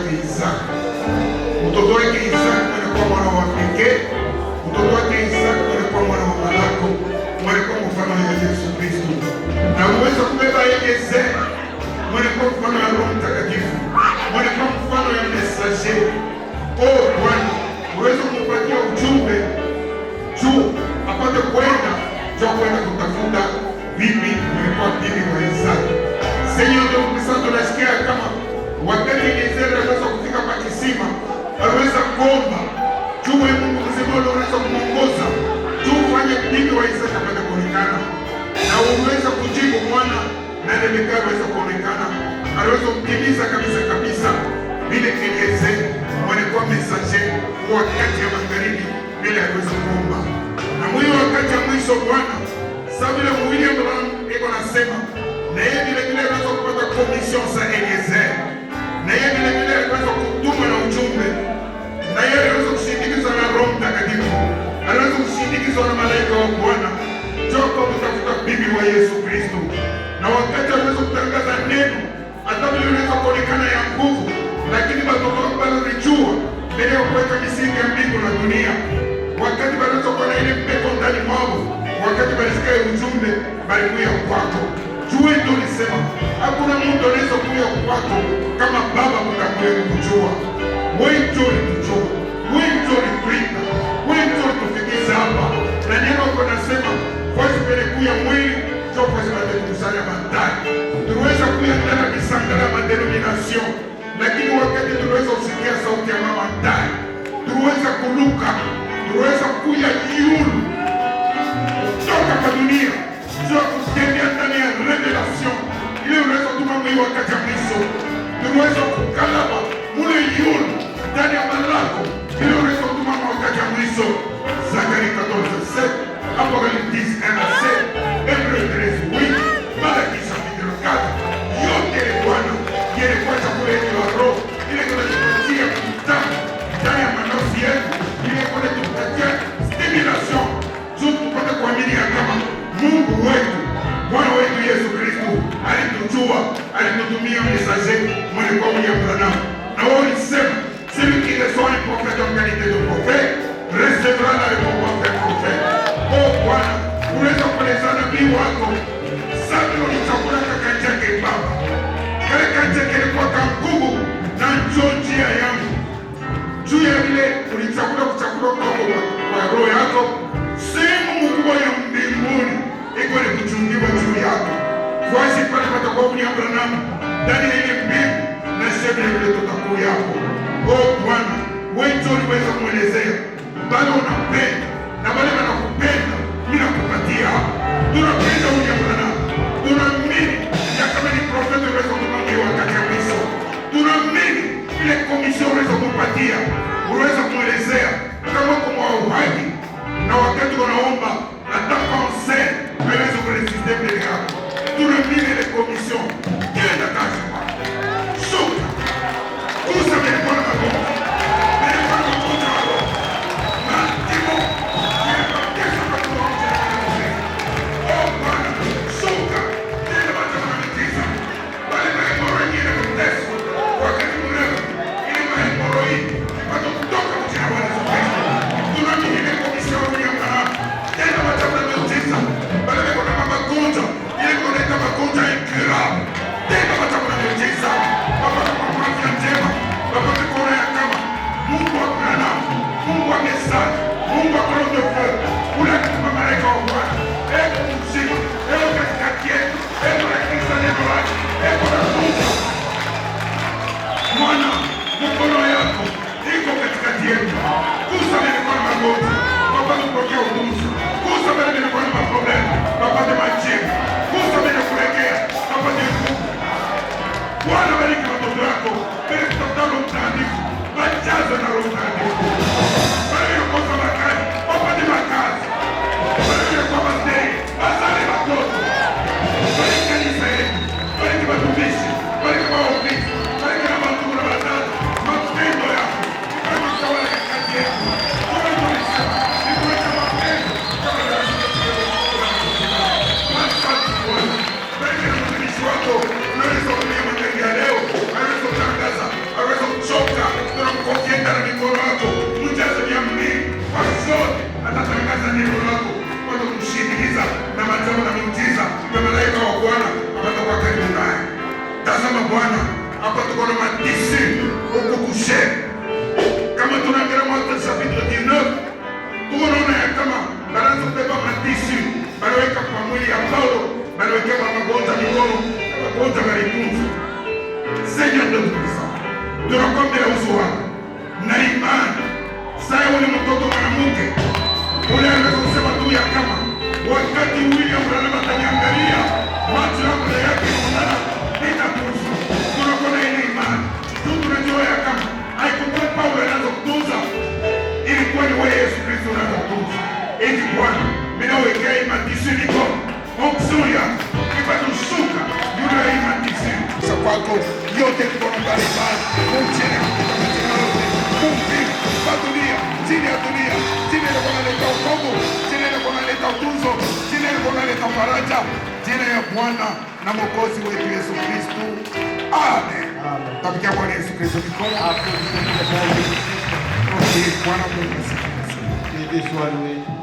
wake Isaka. Mtoto wake Isaka alikuwa mwana wa pekee. Mtoto wake Isaka alikuwa mwana wa Malako, alikuwa mfano wa Yesu Kristo. Na uweza kubeba Eliezer, alikuwa mfano wa Roho Mtakatifu, alikuwa mfano ya messager. Oh Bwana, uweza kumpatia ujumbe juu apate kwenda kutafuta bibi, ilikuwa bibi wa Isaka. Senyo ndio kisa tunasikia kama wakati Eliezer aliweza kufika kwa kisima, aliweza kuomba juu ya Mungu mzima aliweza kumuongoza juu ufanye bibi wa Isaka apate kuonekana. Na uweza kujibu mwana na Rebeka aliweza kuonekana. Aliweza kumtimiza kabisa vile Eliezer alikuwa messager wakati ya magharibi bila aliweza kuomba. Na mwisho wakati ya mwisho Bwana, sababu ile William iko nasema na yeye vile aliweza kupata commission za Eliezer. Na yeye vile aliweza kutuma na ujumbe. Na yeye aliweza kushindikizwa na Roho Mtakatifu. Aliweza kushindikizwa na malaika wa Bwana. Joko kutafuta bibi wa Yesu Kristo. Na wakati aliweza kutangaza neno, hata vile aliweza kuonekana ya nguvu, lakini watoto bado walijua mbele ya kuweka misingi ya mbingu na dunia. Wakati waliweza kuona ile pepo ndani mwao, wakati walisikia ujumbe, walikuja kwako. Jue ndio nisema, hakuna mtu anaweza kuja kwako kama Baba mtakuja kujua. Wewe ndio unijua. Wewe ndio unipenda. Wewe ndio unitufikisha hapa. Na neno lako nasema, kwa sababu kuya mwili, ndio kwa sababu tukusanya bandari. Tuweza kuya ndani ya misangala ya denomination, lakini wakati tuweza kusikia sauti ya mama ndani, tuweza kuluka, tuweza kuya yulu kutoka kwa dunia, ndio kutembea ndani ya revelation ile unaweza tuma mwili wakati ya mwisho. Tuweza kukalaba mule yulu ndani ya malako ile unaweza tuma wakati ya mwisho. Zakari 14:7, Apocalypse 1:7, Hébreux 13:8, Malaki 4:4. Yote Bwana yeye kwa chakula yetu ya roho ile tunatupatia kitabu ndani ya manosi yetu ile kwa tupatia stimulation juu tupate kuamini kama Mungu wetu, Bwana wetu Yesu Kristo alitujua, alitutumia messager mlikuwa Branham. Na wao nisema celui qui reçoit un prophète en qualité de prophète recevra la récompense d'un prophète. Oh Bwana, unaweza kueleza nabii wako sababu ni chakula kaka chake Baba. Kale kanje kilikuwa kangugu na njoo njia yangu. Juu ya vile ulichakula kuchakula kwa roho yako, sehemu mkubwa ya mbinguni iko ni kuchungiwa juu yako. Kwasi pale patakuwa ni Abraham ndani ya ile mbingu na shebe vile tutakuwa yako. Oh Bwana, wewe ndio uliweza kuelezea. Bado unapenda na wale wanakupenda, mimi nakupatia. Tunapenda huyu Abraham. waliweka kwa mwili ya Paulo, waliwekea magonjwa mikono, magonjwa walitunza. Senya ndugu zangu, tunakwambia uso wako na imani. Sasa ule mtoto mwanamke ule anaweza kusema tu ya kama wakati William Branham ataniangalia macho yangu yake yanaona nitakufa. Tunakuwa na ile imani. Tunajua ya kama haikuwa Paulo anaanza kutunza, ilikuwa ni wewe Yesu Kristo anaanza kutunza. Eti Bwana, mimi nawekea imani niko onkusuya kipatushuka yule imani sasa kwako yote tuko ndani bali kumchene kumpi dunia chini ya dunia chini ya kunaleta ukombo chini ya kunaleta utunzo chini ya kunaleta faraja jina ya Bwana na Mwokozi wetu Yesu Kristo. Amen. Tabikia Bwana Yesu Kristo mikono hapo. Bwana Mungu asifiwe.